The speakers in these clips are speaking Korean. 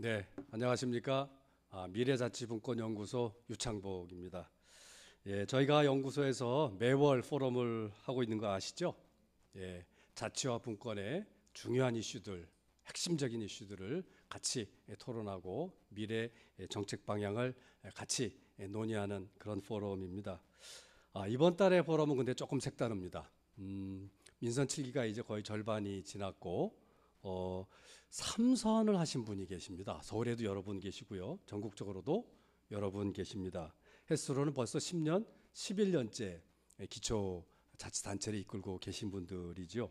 네, 안녕하십니까? 미래자치분권연구소 유창복입니다. 예, 저희가 연구소에서 매월 포럼을 하고 있는 거 아시죠? 예, 자치와 분권의 중요한 이슈들, 핵심적인 이슈들을 같이 토론하고 미래 정책 방향을 같이 논의하는 그런 포럼입니다. 이번 달의 포럼은 근데 조금 색다릅니다. 민선 7기가 이제 거의 절반이 지났고 어, 3선을 하신 분이 계십니다. 서울에도 여러 분 계시고요. 전국적으로도 여러 분 계십니다. 횟수로는 벌써 10년, 11년째 기초자치단체를 이끌고 계신 분들이죠.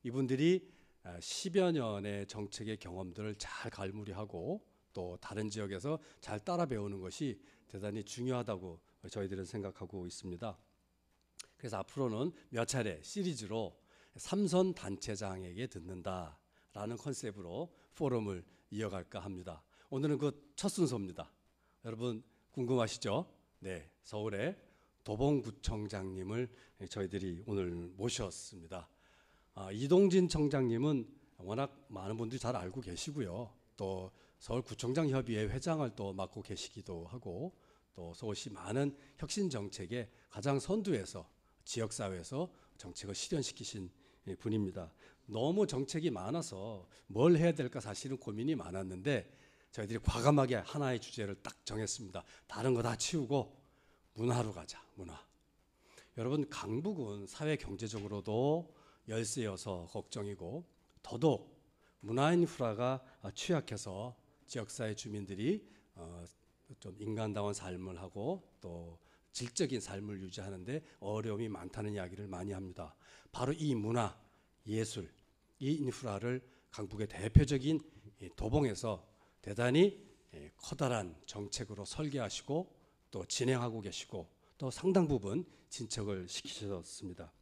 이분들이 10여 년의 정책의 경험들을 잘 갈무리하고 또 다른 지역에서 잘 따라 배우는 것이 대단히 중요하다고 저희들은 생각하고 있습니다. 그래서 앞으로는 몇 차례 시리즈로 삼선 단체장에게 듣는다라는 컨셉으로 포럼을 이어갈까 합니다. 오늘은 그 첫 순서입니다. 여러분 궁금하시죠? 네, 서울의 도봉구청장님을 저희들이 오늘 모셨습니다. 이동진 청장님은 워낙 많은 분들이 잘 알고 계시고요. 또 서울구청장협의회 회장을 또 맡고 계시기도 하고 또 서울시 많은 혁신 정책의 가장 선두에서 지역사회에서 정책을 실현시키신 분입니다. 너무 정책이 많아서 뭘 해야 될까 사실은 고민이 많았는데 저희들이 과감하게 하나의 주제를 딱 정했습니다. 다른 거 다 치우고 문화로 가자. 문화. 여러분 강북은 사회 경제적으로도 열세여서 걱정이고 더더욱 문화 인프라가 취약해서 지역사회 주민들이 좀 인간다운 삶을 하고 또 질적인 삶을 유지하는데 어려움이 많다는 이야기를 많이 합니다. 바로 이 문화, 예술, 이 인프라를 강북의 대표적인 도봉에서 대단히 커다란 정책으로 설계하시고 또 진행하고 계시고 또 상당 부분 진척을 시키셨습니다.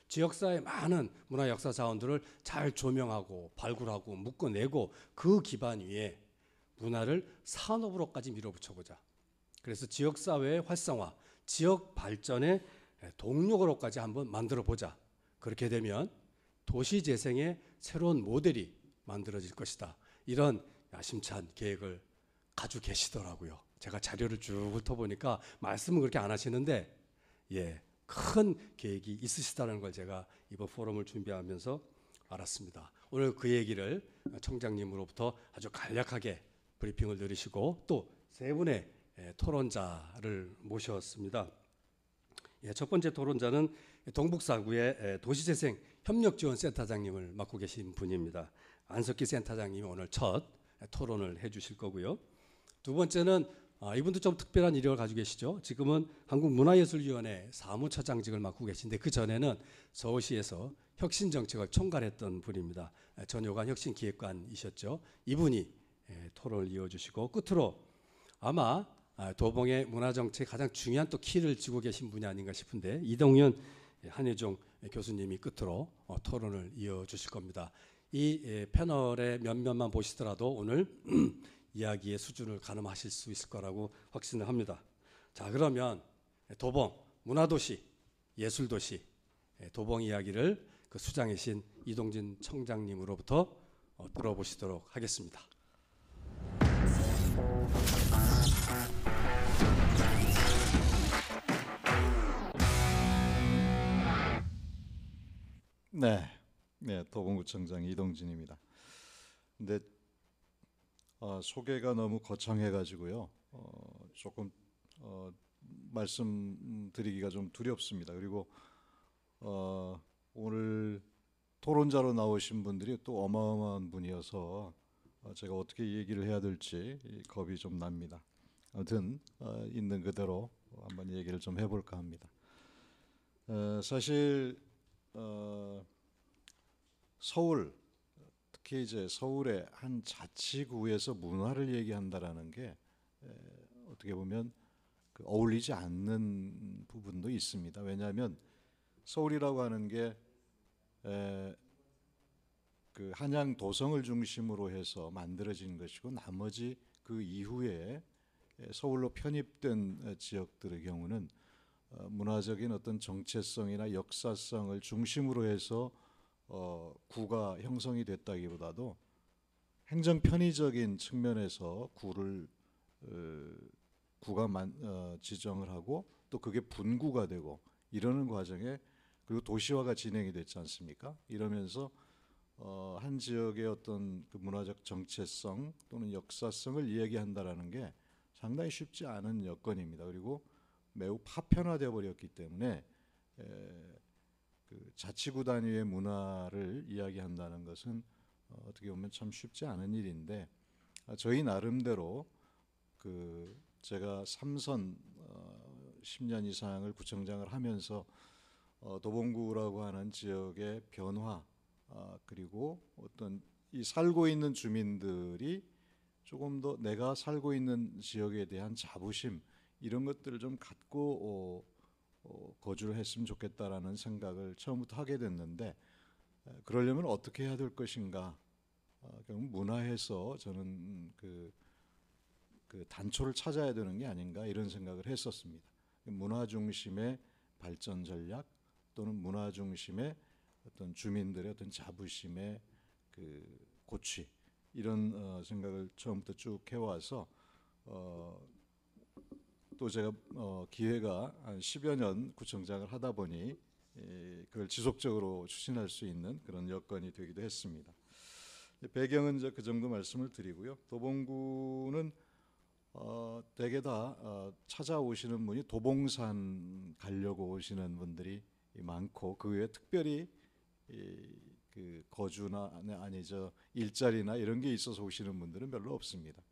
지역사회 많은 문화 역사 자원들을 잘 조명하고 발굴하고 묶어내고 그 기반 위에 문화를 산업으로까지 밀어붙여보자. 그래서 지역사회의 활성화, 지역 발전의 동력으로까지 한번 만들어보자. 그렇게 되면 도시재생의 새로운 모델이 만들어질 것이다. 이런 야심찬 계획을 가지고 계시더라고요. 제가 자료를 쭉 훑어보니까 말씀은 그렇게 안 하시는데 큰 계획이 있으시다는 걸 제가 이번 포럼을 준비하면서 알았습니다. 오늘 그 얘기를 청장님으로부터 아주 간략하게 브리핑을 들으시고 또 세 분의 토론자를 모셨습니다. 첫 번째 토론자는 동북사구의 도시재생 협력지원센터장님을 맡고 계신 분입니다. 안석기 센터장님이 오늘 첫 토론을 해주실 거고요. 두 번째는 이분도 좀 특별한 이력을 가지고 계시죠. 지금은 한국문화예술위원회 사무처장직을 맡고 계신데 그 전에는 서울시에서 혁신정책을 총괄했던 분입니다. 전효관 혁신기획관이셨죠. 이분이 토론을 이어주시고 끝으로 아마 도봉의 문화정책 가장 중요한 또 키를 쥐고 계신 분이 아닌가 싶은데 이동윤 한예종 교수님이 끝으로 토론을 이어주실 겁니다. 이 패널의 몇몇만 보시더라도 오늘 이야기의 수준을 가늠하실 수 있을 거라고 확신을 합니다. 자, 그러면 도봉 문화도시, 예술도시 도봉 이야기를 그 수장이신 이동진 청장님으로부터 들어보시도록 하겠습니다. 네, 도봉구청장 이동진입니다. 근데 소개가 너무 거창해가지고요. 조금 말씀드리기가 좀 두렵습니다. 그리고 오늘 토론자로 나오신 분들이 또 어마어마한 분이어서 제가 어떻게 얘기를 해야 될지 겁이 좀 납니다. 아무튼 있는 그대로 한번 얘기를 좀 해볼까 합니다. 사실 서울, 특히 이제 서울의 한 자치구에서 문화를 얘기한다라는 게 어떻게 보면 어울리지 않는 부분도 있습니다. 왜냐하면 서울이라고 하는 게 그 한양 도성을 중심으로 해서 만들어진 것이고 나머지 그 이후에 서울로 편입된 지역들의 경우는 문화적인 어떤 정체성이나 역사성을 중심으로 해서 구가 형성이 됐다기보다도 행정 편의적인 측면에서 구가 지정을 하고 또 그게 분구가 되고 이러는 과정에, 그리고 도시화가 진행이 됐지 않습니까? 이러면서 한 지역의 어떤 그 문화적 정체성 또는 역사성을 이야기한다라는 게 상당히 쉽지 않은 여건입니다. 그리고 매우 파편화되어 버렸기 때문에 그 자치구 단위의 문화를 이야기한다는 것은 어떻게 보면 참 쉽지 않은 일인데, 저희 나름대로 그 제가 삼선 10년 이상을 구청장을 하면서 도봉구라고 하는 지역의 변화, 그리고 어떤 이 살고 있는 주민들이 조금 더 내가 살고 있는 지역에 대한 자부심, 이런 것들을 좀 갖고 거주를 했으면 좋겠다라는 생각을 처음부터 하게 됐는데, 그러려면 어떻게 해야 될 것인가? 결국 문화에서 저는 그 단초를 찾아야 되는 게 아닌가, 이런 생각을 했었습니다. 문화 중심의 발전 전략 또는 문화 중심의 어떤 주민들의 어떤 자부심의 그 고취, 이런 생각을 처음부터 쭉 해와서 또 제가 기회가 한 10여 년 구청장을 하다 보니 그걸 지속적으로 추진할 수 있는 그런 여건이 되기도 했습니다. 배경은 이제 그 정도 말씀을 드리고요. 도봉구는 대개 다 찾아오시는 분이 도봉산 가려고 오시는 분들이 많고, 그 외에 특별히 그 거주나 아니죠 일자리나 이런 게 있어서 오시는 분들은 별로 없습니다.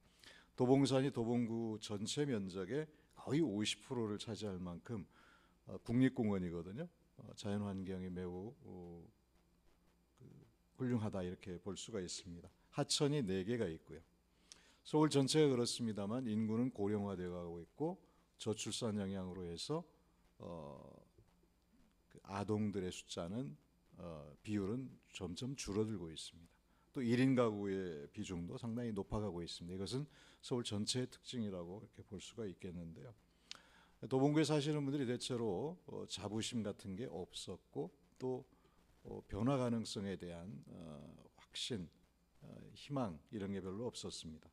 도봉산이 도봉구 전체 면적의 거의 50%를 차지할 만큼 국립공원이거든요. 자연환경이 매우 훌륭하다, 이렇게 볼 수가 있습니다. 하천이 4개가 있고요. 서울 전체가 그렇습니다만 인구는 고령화되어 가고 있고, 저출산 영향으로 해서 그 아동들의 숫자는 비율은 점점 줄어들고 있습니다. 또 1인 가구의 비중도 상당히 높아가고 있습니다. 이것은 서울 전체의 특징이라고 이렇게 볼 수가 있겠는데요. 도봉구에 사시는 분들이 대체로 자부심 같은 게 없었고, 또 변화 가능성에 대한 확신, 희망, 이런 게 별로 없었습니다.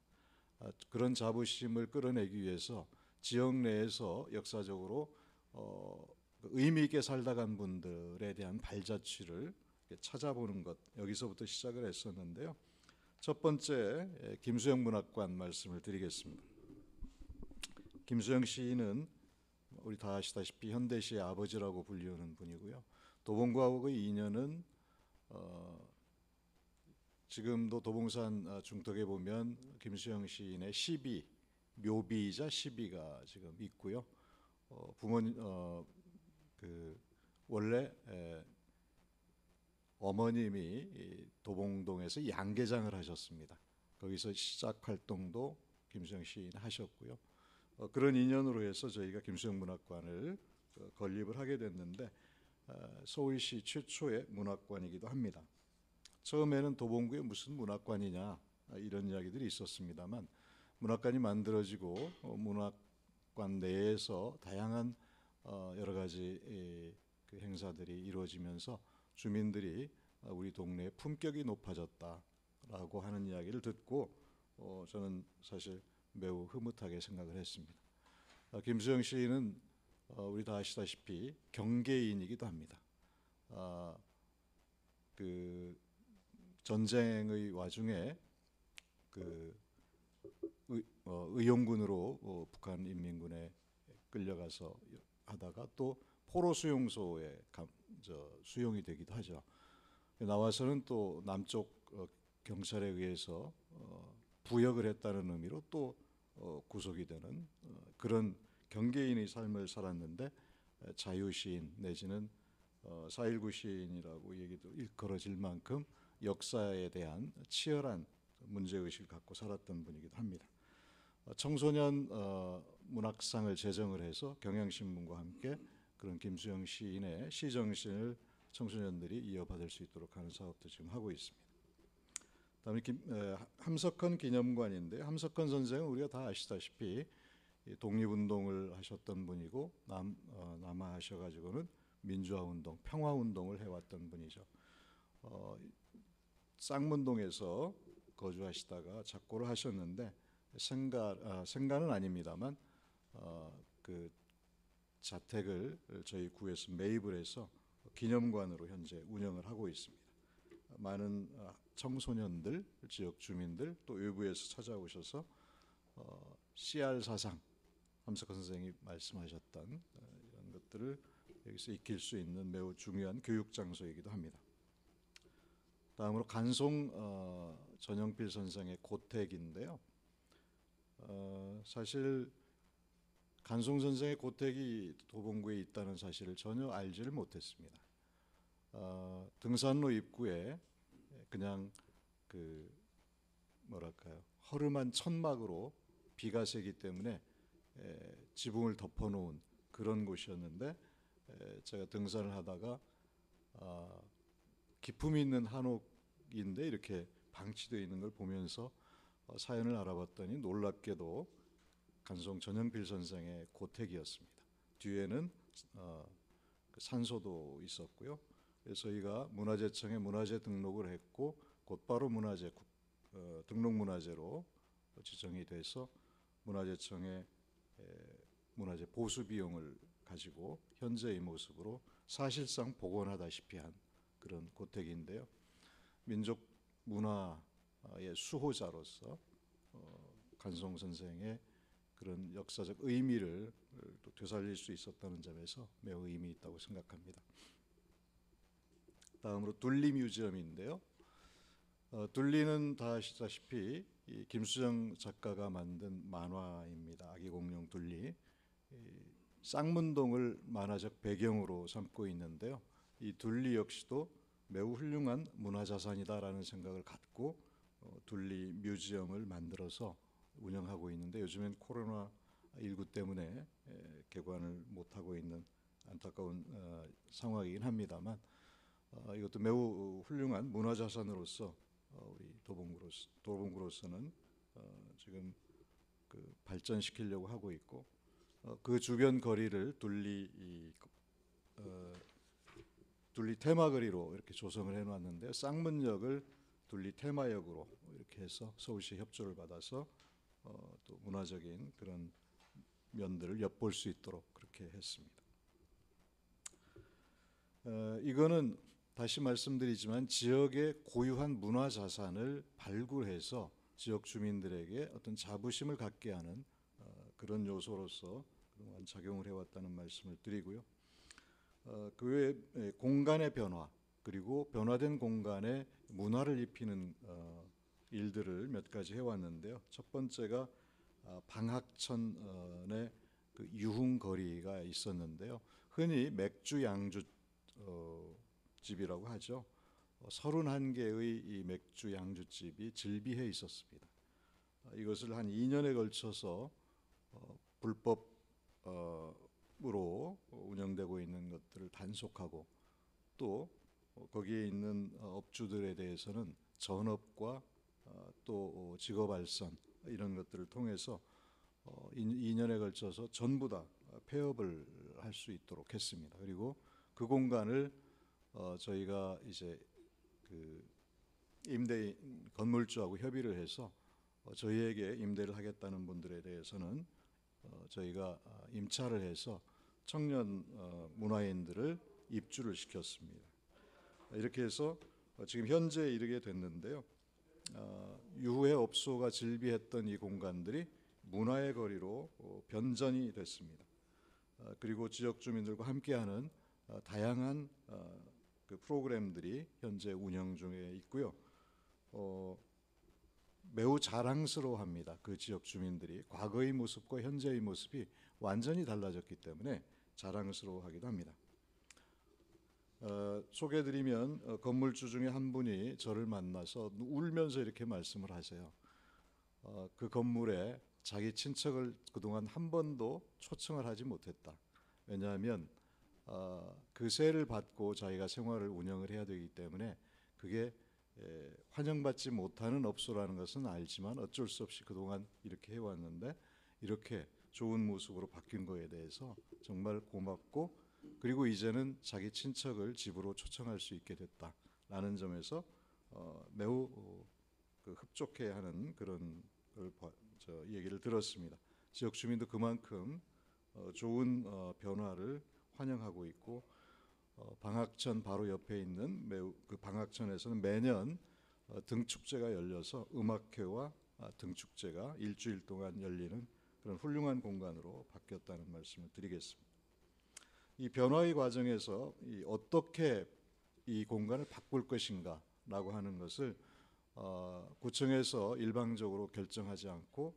그런 자부심을 끌어내기 위해서 지역 내에서 역사적으로 의미 있게 살다 간 분들에 대한 발자취를 찾아보는 것, 여기서부터 시작을 했었는데요. 첫 번째, 김수영 문학관 말씀을 드리겠습니다. 김수영 시인은 우리 다 아시다시피 현대시의 아버지라고 불리우는 분이고요. 도봉구하고의 인연은 지금도 도봉산 중턱에 보면 김수영 시인의 시비, 묘비이자 시비가 지금 있고요. 부모님 그 원래 어머님이 도봉동에서 양계장을 하셨습니다. 거기서 시작 활동도 김수영 시인 하셨고요. 그런 인연으로 해서 저희가 김수영 문학관을 건립을 하게 됐는데, 서울시 최초의 문학관이기도 합니다. 처음에는 도봉구에 무슨 문학관이냐, 이런 이야기들이 있었습니다만, 문학관이 만들어지고 문학관 내에서 다양한 여러 가지 그 행사들이 이루어지면서 주민들이 우리 동네의 품격이 높아졌다라고 하는 이야기를 듣고 저는 사실 매우 흐뭇하게 생각을 했습니다. 김수영 시인은 우리 다 아시다시피 경계인이기도 합니다. 그 전쟁의 와중에 그 의용군으로 북한 인민군에 끌려가서 하다가 또 포로 수용소에 수용이 되기도 하죠. 나와서는 또 남쪽 경찰에 의해서 부역을 했다는 의미로 또 구속이 되는 그런 경계인의 삶을 살았는데, 자유시인 내지는 4.19 시인이라고 얘기도 일컬어질 만큼 역사에 대한 치열한 문제의식을 갖고 살았던 분이기도 합니다. 청소년 문학상을 제정을 해서 경향신문과 함께 그런 김수영 시인의 시정신을 청소년들이 이어받을 수 있도록 하는 사업도 지금 하고 있습니다. 다음에 함석헌 기념관인데, 함석헌 선생은 우리가 다 아시다시피 독립운동을 하셨던 분이고 남하하셔가지고는 민주화운동, 평화운동을 해왔던 분이죠. 쌍문동에서 거주하시다가 작고를 하셨는데 생가는 아닙니다만 그 자택을 저희 구에서 매입을 해서 기념관으로 현재 운영을 하고 있습니다. 많은 청소년들, 지역 주민들 또 외부에서 찾아오셔서 CR 사상, 함석헌 선생이 말씀하셨던 이런 것들을 여기서 익힐 수 있는 매우 중요한 교육 장소이기도 합니다. 다음으로 간송 전영필 선생의 고택인데요. 사실 간송 선생의 고택이 도봉구에 있다는 사실을 전혀 알지를 못했습니다. 등산로 입구에 그냥 그 뭐랄까요, 허름한 천막으로 비가 새기 때문에 지붕을 덮어놓은 그런 곳이었는데, 제가 등산을 하다가 기품 있는 한옥인데 이렇게 방치되어 있는 걸 보면서 사연을 알아봤더니 놀랍게도 간송 전영필 선생의 고택이었습니다. 뒤에는 그 산소도 있었고요. 그래서 저희가 문화재청에 문화재 등록을 했고 곧바로 문화재 등록문화재로 지정이 돼서 문화재청의 문화재 보수 비용을 가지고 현재의 모습으로 사실상 복원하다시피 한 그런 고택인데요. 민족 문화의 수호자로서 간송 선생의 그런 역사적 의미를 또 되살릴 수 있었다는 점에서 매우 의미 있다고 생각합니다. 다음으로 둘리 뮤지엄인데요. 둘리는 다 아시다시피 이 김수정 작가가 만든 만화입니다. 아기 공룡 둘리. 쌍문동을 만화적 배경으로 삼고 있는데요. 이 둘리 역시도 매우 훌륭한 문화자산이다라는 생각을 갖고 둘리 뮤지엄을 만들어서 운영하고 있는데, 요즘엔 코로나19 때문에 개관을 못하고 있는 안타까운 상황이긴 합니다만, 이것도 매우 훌륭한 문화자산으로서 우리 도봉구로서는 지금 그 발전시키려고 하고 있고, 그 주변 거리를 둘리 테마거리로 이렇게 조성을 해놨는데, 쌍문역을 둘리 테마역으로 이렇게 해서 서울시 협조를 받아서 또 문화적인 그런 면들을 엿볼 수 있도록 그렇게 했습니다. 이거는 다시 말씀드리지만 지역의 고유한 문화 자산을 발굴해서 지역 주민들에게 어떤 자부심을 갖게 하는 그런 요소로서 그동안 작용을 해왔다는 말씀을 드리고요. 그 외에 공간의 변화, 그리고 변화된 공간에 문화를 입히는 일들을 몇 가지 해왔는데요. 첫 번째가 방학천의 그 유흥거리가 있었는데요. 흔히 맥주 양주 집이라고 하죠. 31개의 이 맥주 양주집이 즐비해 있었습니다. 이것을 한 2년에 걸쳐서 불법으로 운영되고 있는 것들을 단속하고, 또 거기에 있는 업주들에 대해서는 전업과 또 직업알선 이런 것들을 통해서 2년에 걸쳐서 전부 다 폐업을 할 수 있도록 했습니다. 그리고 그 공간을 저희가 이제 그 임대인 건물주하고 협의를 해서 저희에게 임대를 하겠다는 분들에 대해서는 저희가 임차를 해서 청년 문화인들을 입주를 시켰습니다. 이렇게 해서 지금 현재에 이르게 됐는데요. 유후에 업소가 즐비했던 이 공간들이 문화의 거리로 변전이 됐습니다. 그리고 지역 주민들과 함께하는 다양한 그 프로그램들이 현재 운영 중에 있고요. 매우 자랑스러워합니다. 그 지역 주민들이 과거의 모습과 현재의 모습이 완전히 달라졌기 때문에 자랑스러워하기도 합니다. 소개해드리면 건물주 중에 한 분이 저를 만나서 울면서 이렇게 말씀을 하세요. 그 건물에 자기 친척을 그동안 한 번도 초청을 하지 못했다. 왜냐하면 그 세를 받고 자기가 생활을 운영을 해야 되기 때문에 그게 환영받지 못하는 업소라는 것은 알지만 어쩔 수 없이 그동안 이렇게 해왔는데 이렇게 좋은 모습으로 바뀐 거에 대해서 정말 고맙고, 그리고 이제는 자기 친척을 집으로 초청할 수 있게 됐다라는 점에서 매우 그 흡족해하는 그런 걸 얘기를 들었습니다. 지역 주민도 그만큼 좋은 변화를 환영하고 있고 방학천 바로 옆에 있는 그 방학천에서는 매년 등축제가 열려서 음악회와 등축제가 일주일 동안 열리는 그런 훌륭한 공간으로 바뀌었다는 말씀을 드리겠습니다. 이 변화의 과정에서 어떻게 이 공간을 바꿀 것인가라고 하는 것을 구청에서 일방적으로 결정하지 않고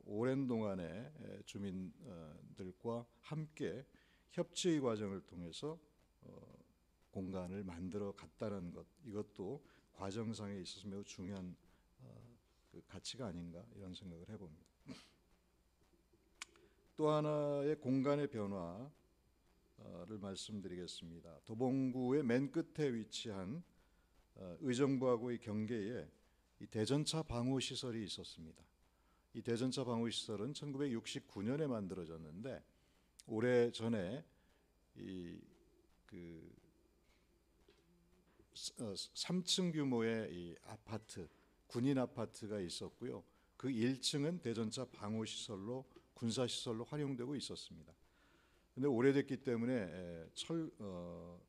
오랜 동안에 주민들과 함께 협치의 과정을 통해서 공간을 만들어 갔다는 것, 이것도 과정상에 있어서 매우 중요한 그 가치가 아닌가 이런 생각을 해봅니다. 또 하나의 공간의 변화를 말씀드리겠습니다. 도봉구의 맨 끝에 위치한 의정부하고의 경계에 이 대전차 방호 시설이 있었습니다. 이 대전차 방호 시설은 1969년에 만들어졌는데 오래 전에 그 3층 규모의 이 아파트, 군인 아파트가 있었고요. 그 1층은 대전차 방호 시설로 군사 시설로 활용되고 있었습니다. 근데 오래됐기 때문에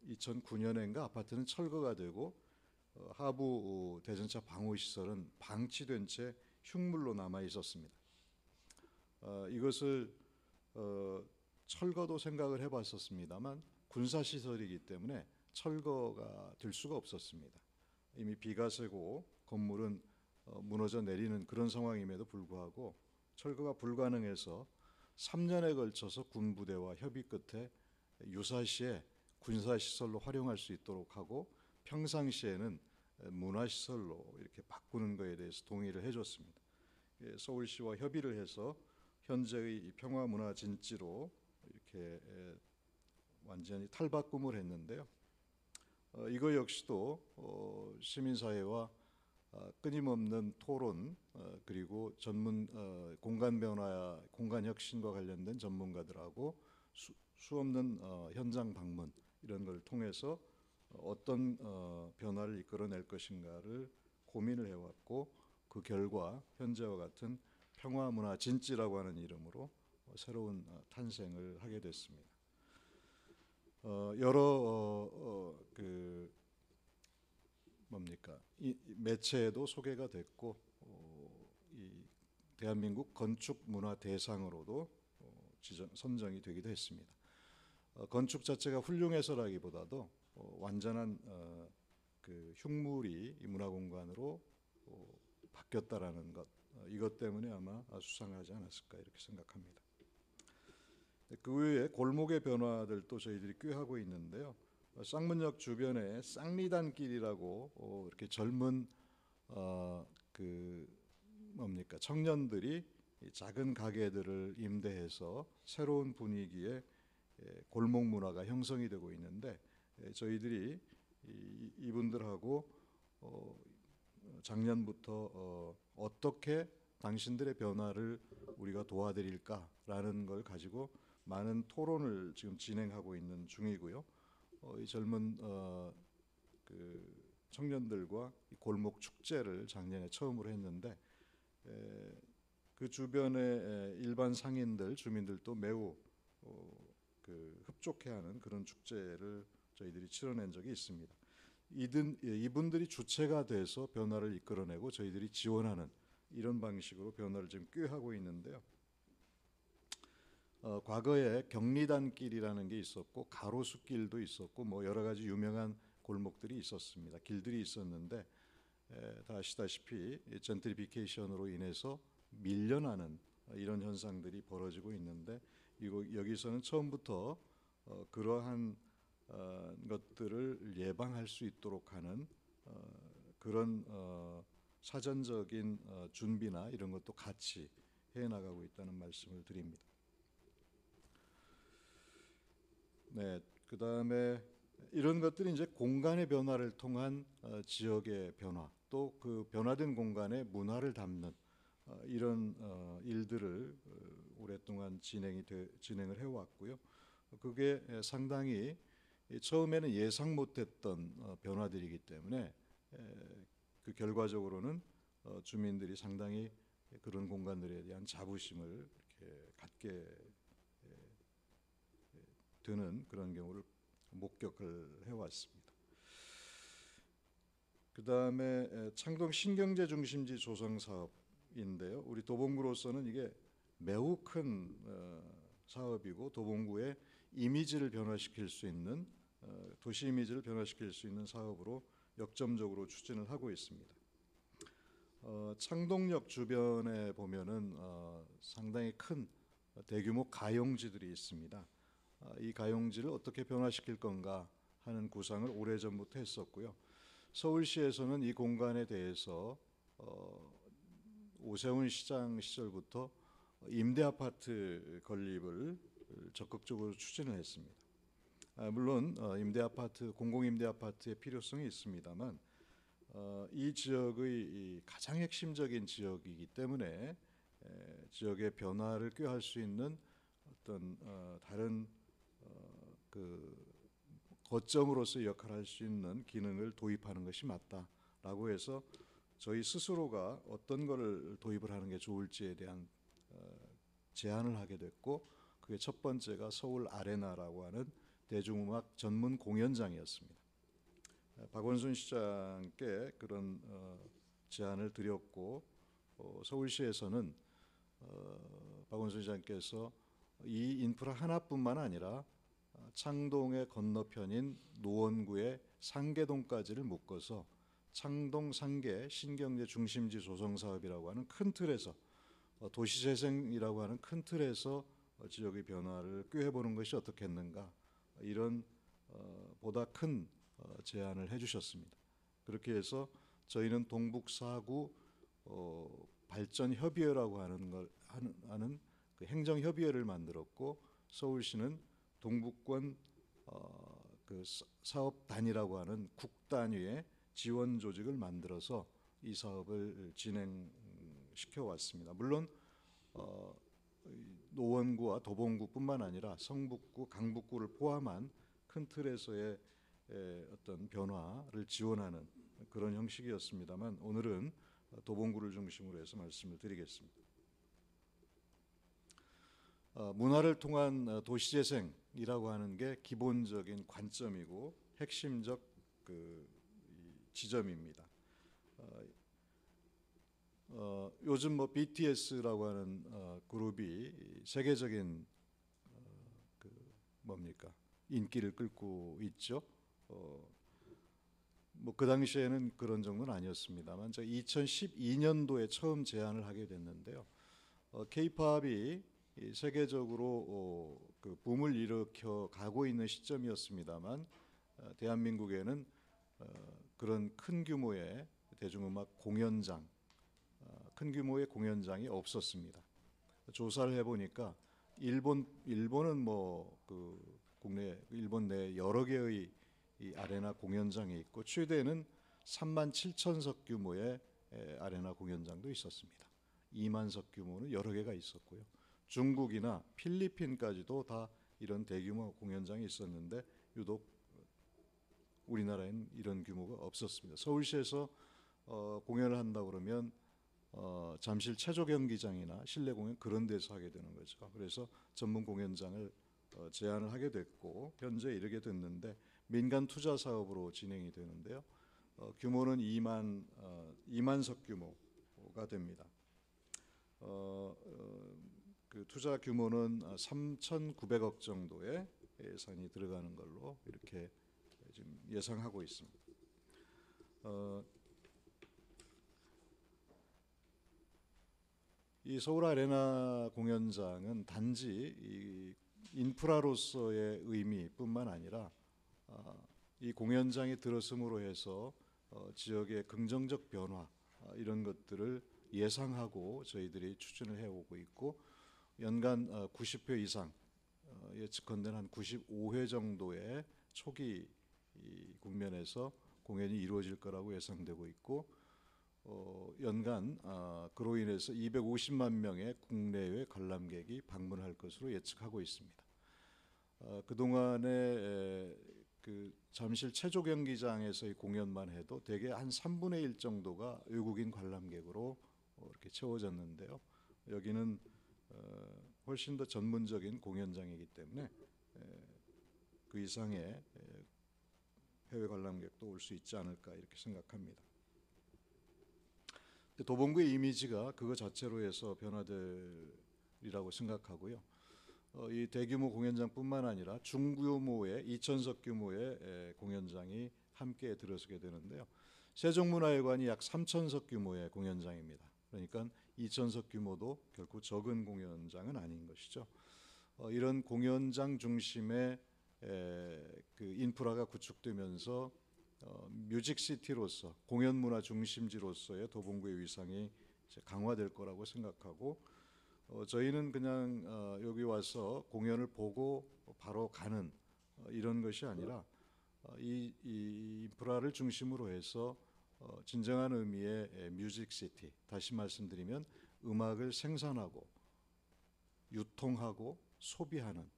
2009년인가 아파트는 철거가 되고 하부 대전차 방호 시설은 방치된 채 흉물로 남아 있었습니다. 이것을 철거도 생각을 해봤었습니다만 군사 시설이기 때문에 철거가 될 수가 없었습니다. 이미 비가 새고 건물은 무너져 내리는 그런 상황임에도 불구하고 철거가 불가능해서 3년에 걸쳐서 군부대와 협의 끝에 유사시에 군사시설로 활용할 수 있도록 하고 평상시에는 문화시설로 이렇게 바꾸는 것에 대해서 동의를 해줬습니다. 서울시와 협의를 해서 현재의 평화문화진지로 이렇게 완전히 탈바꿈을 했는데요. 이거 역시도 시민사회와 끊임없는 토론 그리고 전문 공간 변화, 공간 혁신과 관련된 전문가들하고 수없는 현장 방문 이런 걸 통해서 어떤 변화를 이끌어낼 것인가를 고민을 해왔고 그 결과 현재와 같은 평화문화진지라고 하는 이름으로 새로운 탄생을 하게 됐습니다. 여러 이 매체에도 소개가 됐고 이 대한민국 건축 문화 대상으로도 선정이 되기도 했습니다. 건축 자체가 훌륭해서라기보다도 완전한 그 흉물이 이 문화공간으로 바뀌었다라는 것, 이것 때문에 아마 수상하지 않았을까 이렇게 생각합니다. 그 외에 골목의 변화들도 저희들이 꾀하고 있는데요. 쌍문역 주변에 쌍리단길이라고 이렇게 젊은 청년들이 작은 가게들을 임대해서 새로운 분위기의 골목 문화가 형성이 되고 있는데 저희들이 이분들하고 작년부터 어떻게 당신들의 변화를 우리가 도와드릴까라는 걸 가지고 많은 토론을 지금 진행하고 있는 중이고요. 이 젊은 그 청년들과 이 골목 축제를 작년에 처음으로 했는데 그 주변의 일반 상인들, 주민들도 매우 흡족해하는 그런 축제를 저희들이 치러낸 적이 있습니다. 이분들이 주체가 돼서 변화를 이끌어내고 저희들이 지원하는 이런 방식으로 변화를 지금 꾀하고 있는데요. 과거에 경리단길이라는 게 있었고 가로수길도 있었고 뭐 여러 가지 유명한 골목들이 있었습니다. 길들이 있었는데 다 아시다시피 젠트리피케이션으로 인해서 밀려나는 이런 현상들이 벌어지고 있는데 여기서는 처음부터 그러한 것들을 예방할 수 있도록 하는 그런 사전적인 준비나 이런 것도 같이 해나가고 있다는 말씀을 드립니다. 네, 그 다음에 이런 것들이 이제 공간의 변화를 통한 지역의 변화, 또 그 변화된 공간의 문화를 담는 이런 일들을 오랫동안 진행을 해왔고요. 그게 상당히 처음에는 예상 못했던 변화들이기 때문에 그 결과적으로는 주민들이 상당히 그런 공간들에 대한 자부심을 이렇게 갖게 되는 그런 경우를 목격을 해왔습니다. 그 다음에 창동 신경제 중심지 조성 사업인데요. 우리 도봉구로서는 이게 매우 큰 사업이고 도봉구의 이미지를 변화시킬 수 있는 도시 이미지를 변화시킬 수 있는 사업으로 역점적으로 추진을 하고 있습니다. 창동역 주변에 보면은 상당히 큰 대규모 가용지들이 있습니다. 이 가용지를 어떻게 변화시킬 건가 하는 구상을 오래전부터 했었고요. 서울시에서는 이 공간에 대해서 오세훈 시장 시절부터 임대아파트 건립을 적극적으로 추진을 했습니다. 물론 임대아파트, 공공임대아파트의 필요성이 있습니다만 이 지역의 가장 핵심적인 지역이기 때문에 지역의 변화를 꾀할 수 있는 어떤 다른 그 거점으로서 역할을 할 수 있는 기능을 도입하는 것이 맞다라고 해서 저희 스스로가 어떤 것을 도입을 하는 게 좋을지에 대한 제안을 하게 됐고, 그게 첫 번째가 서울 아레나라고 하는 대중음악 전문 공연장이었습니다. 박원순 시장께 그런 제안을 드렸고, 서울시에서는 박원순 시장께서 이 인프라 하나뿐만 아니라 창동의 건너편인 노원구의 상계동까지를 묶어서 창동 상계 신경제 중심지 조성 사업이라고 하는 큰 틀에서 도시재생이라고 하는 큰 틀에서 지역의 변화를 꾀해보는 것이 어떻겠는가, 이런 보다 큰 제안을 해주셨습니다. 그렇게 해서 저희는 동북4구 발전협의회라고 하는 그 행정협의회를 만들었고, 서울시는 동북권 그 사업단이라고 하는 국단위의 지원 조직을 만들어서 이 사업을 진행시켜 왔습니다. 물론 노원구와 도봉구뿐만 아니라 성북구, 강북구를 포함한 큰 틀에서의 어떤 변화를 지원하는 그런 형식이었습니다만, 오늘은 도봉구를 중심으로 해서 말씀을 드리겠습니다. 문화를 통한 도시재생이라고 하는 게 기본적인 관점이고 핵심적 그 지점입니다. 요즘 뭐 BTS라고 하는 그룹이 세계적인 그 뭡니까 인기를 끌고 있죠. 뭐 그 당시에는 그런 정도는 아니었습니다만, 제가 2012년도에 처음 제안을 하게 됐는데요. K-팝이 세계적으로 그 붐을 일으켜 가고 있는 시점이었습니다만, 대한민국에는 그런 큰 규모의 대중음악 공연장, 큰 규모의 공연장이 없었습니다. 조사를 해보니까 일본은 뭐 그 국내 일본 내 여러 개의 이 아레나 공연장이 있고, 최대는 37,000석 규모의 아레나 공연장도 있었습니다. 20,000석 규모는 여러 개가 있었고요. 중국이나 필리핀까지도 다 이런 대규모 공연장이 있었는데 유독 우리나라에는 이런 규모가 없었습니다. 서울시에서 공연을 한다 그러면 잠실 체조 경기장이나 실내 공연 그런 데서 하게 되는 거죠. 그래서 전문 공연장을 제안을 하게 됐고, 현재 이르게 됐는데 민간 투자 사업으로 진행이 되는데요. 규모는 2만석 규모가 됩니다. 그 투자 규모는 3,900억 정도의 예산이 들어가는 걸로 이렇게 지금 예상하고 있습니다. 이 서울 아레나 공연장은 단지 이 인프라로서의 의미뿐만 아니라 이 공연장이 들어섬으로 해서 지역의 긍정적 변화 이런 것들을 예상하고 저희들이 추진을 해오고 있고, 연간 90회 이상 예측컨대 한 95회 정도의 초기 국면에서 공연이 이루어질 거라고 예상되고 있고, 연간 그로 인해서 250만 명의 국내외 관람객이 방문할 것으로 예측하고 있습니다. 그동안에 그 잠실 체조 경기장에서의 공연만 해도 대개 한 3분의 1 정도가 외국인 관람객으로 이렇게 채워졌는데요. 여기는 훨씬 더 전문적인 공연장이기 때문에 그 이상의 해외 관람객도 올 수 있지 않을까 이렇게 생각합니다. 도봉구의 이미지가 그거 자체로 해서 변화되리라고 생각하고요. 이 대규모 공연장뿐만 아니라 중규모의 2,000석 규모의 공연장이 함께 들어서게 되는데요. 세종문화회관이 약 3,000석 규모의 공연장입니다. 그러니까 2,000석 규모도 결코 적은 공연장은 아닌 것이죠. 이런 공연장 중심의 그 인프라가 구축되면서 뮤직시티로서 공연문화 중심지로서의 도봉구의 위상이 이제 강화될 거라고 생각하고 저희는 그냥 여기 와서 공연을 보고 바로 가는 이런 것이 아니라 이 인프라를 중심으로 해서 진정한 의미의 뮤직시티, 다시 말씀드리면 음악을 생산하고 유통하고 소비하는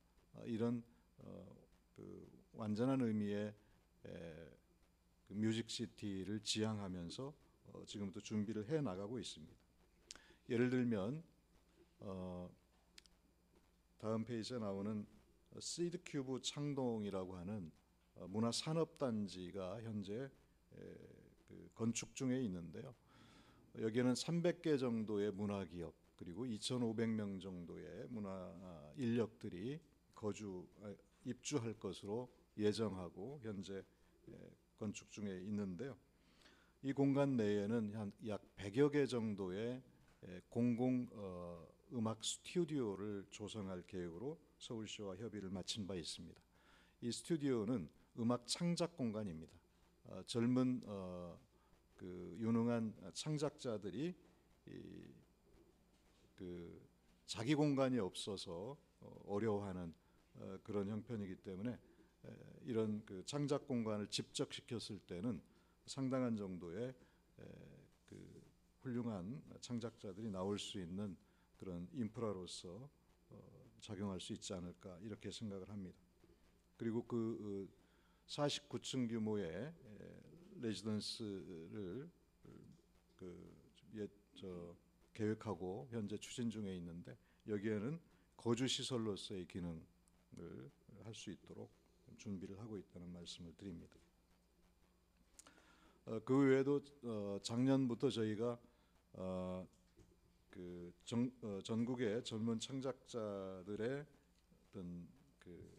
이런 그 완전한 의미의 그 뮤직시티를 지향하면서 지금부터 준비를 해 나가고 있습니다. 예를 들면 다음 페이지에 나오는 시드큐브 창동이라고 하는 문화산업단지가 현재 그 건축 중에 있는데요. 여기에는 300개 정도의 문화기업 그리고 2,500명 정도의 문화 인력들이 입주할 것으로 예정하고 현재 건축 중에 있는데요. 이 공간 내에는 약 100여 개 정도의 공공 음악 스튜디오를 조성할 계획으로 서울시와 협의를 마친 바 있습니다. 이 스튜디오는 음악 창작 공간입니다. 젊은 그 유능한 창작자들이 그 자기 공간이 없어서 어려워하는 그런 형편이기 때문에 이런 그 창작 공간을 집적시켰을 때는 상당한 정도의 그 훌륭한 창작자들이 나올 수 있는 그런 인프라로서 작용할 수 있지 않을까 이렇게 생각을 합니다. 그리고 그 49층 규모의 레지던스를 계획하고 현재 추진 중에 있는데 여기에는 거주 시설로서의 기능을 할 수 있도록 준비를 하고 있다는 말씀을 드립니다. 그 외에도 작년부터 저희가 그 전국의 젊은 창작자들의 어떤 그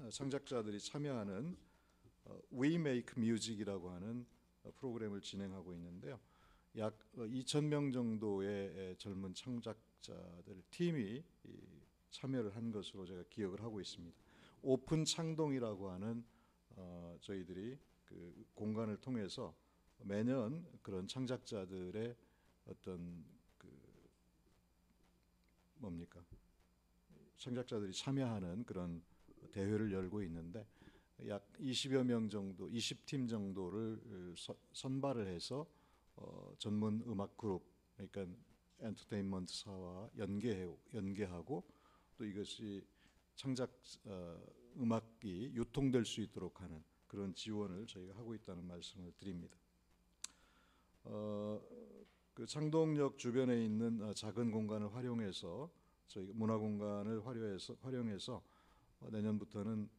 창작자들이 참여하는 We Make Music이라고 하는 프로그램을 진행하고 있는데요. 약 2,000명 정도의 젊은 창작자들 팀이 참여를 한 것으로 제가 기억을 하고 있습니다. 오픈 창동이라고 하는 저희들이 그 공간을 통해서 매년 그런 창작자들의 어떤 그 창작자들이 참여하는 그런 대회를 열고 있는데 약 20여 명 정도, 20팀 정도를 선발을 해서 전문 음악 그룹, 그러니까 엔터테인먼트사와 연계하고 또 이것이 창작 음악이 유통될 수 있도록 하는 그런 지원을 저희가 하고 있다는 말씀을 드립니다. 그 창동역 주변에 있는 작은 공간을 활용해서 저희 문화 공간을 활용해서 내년부터는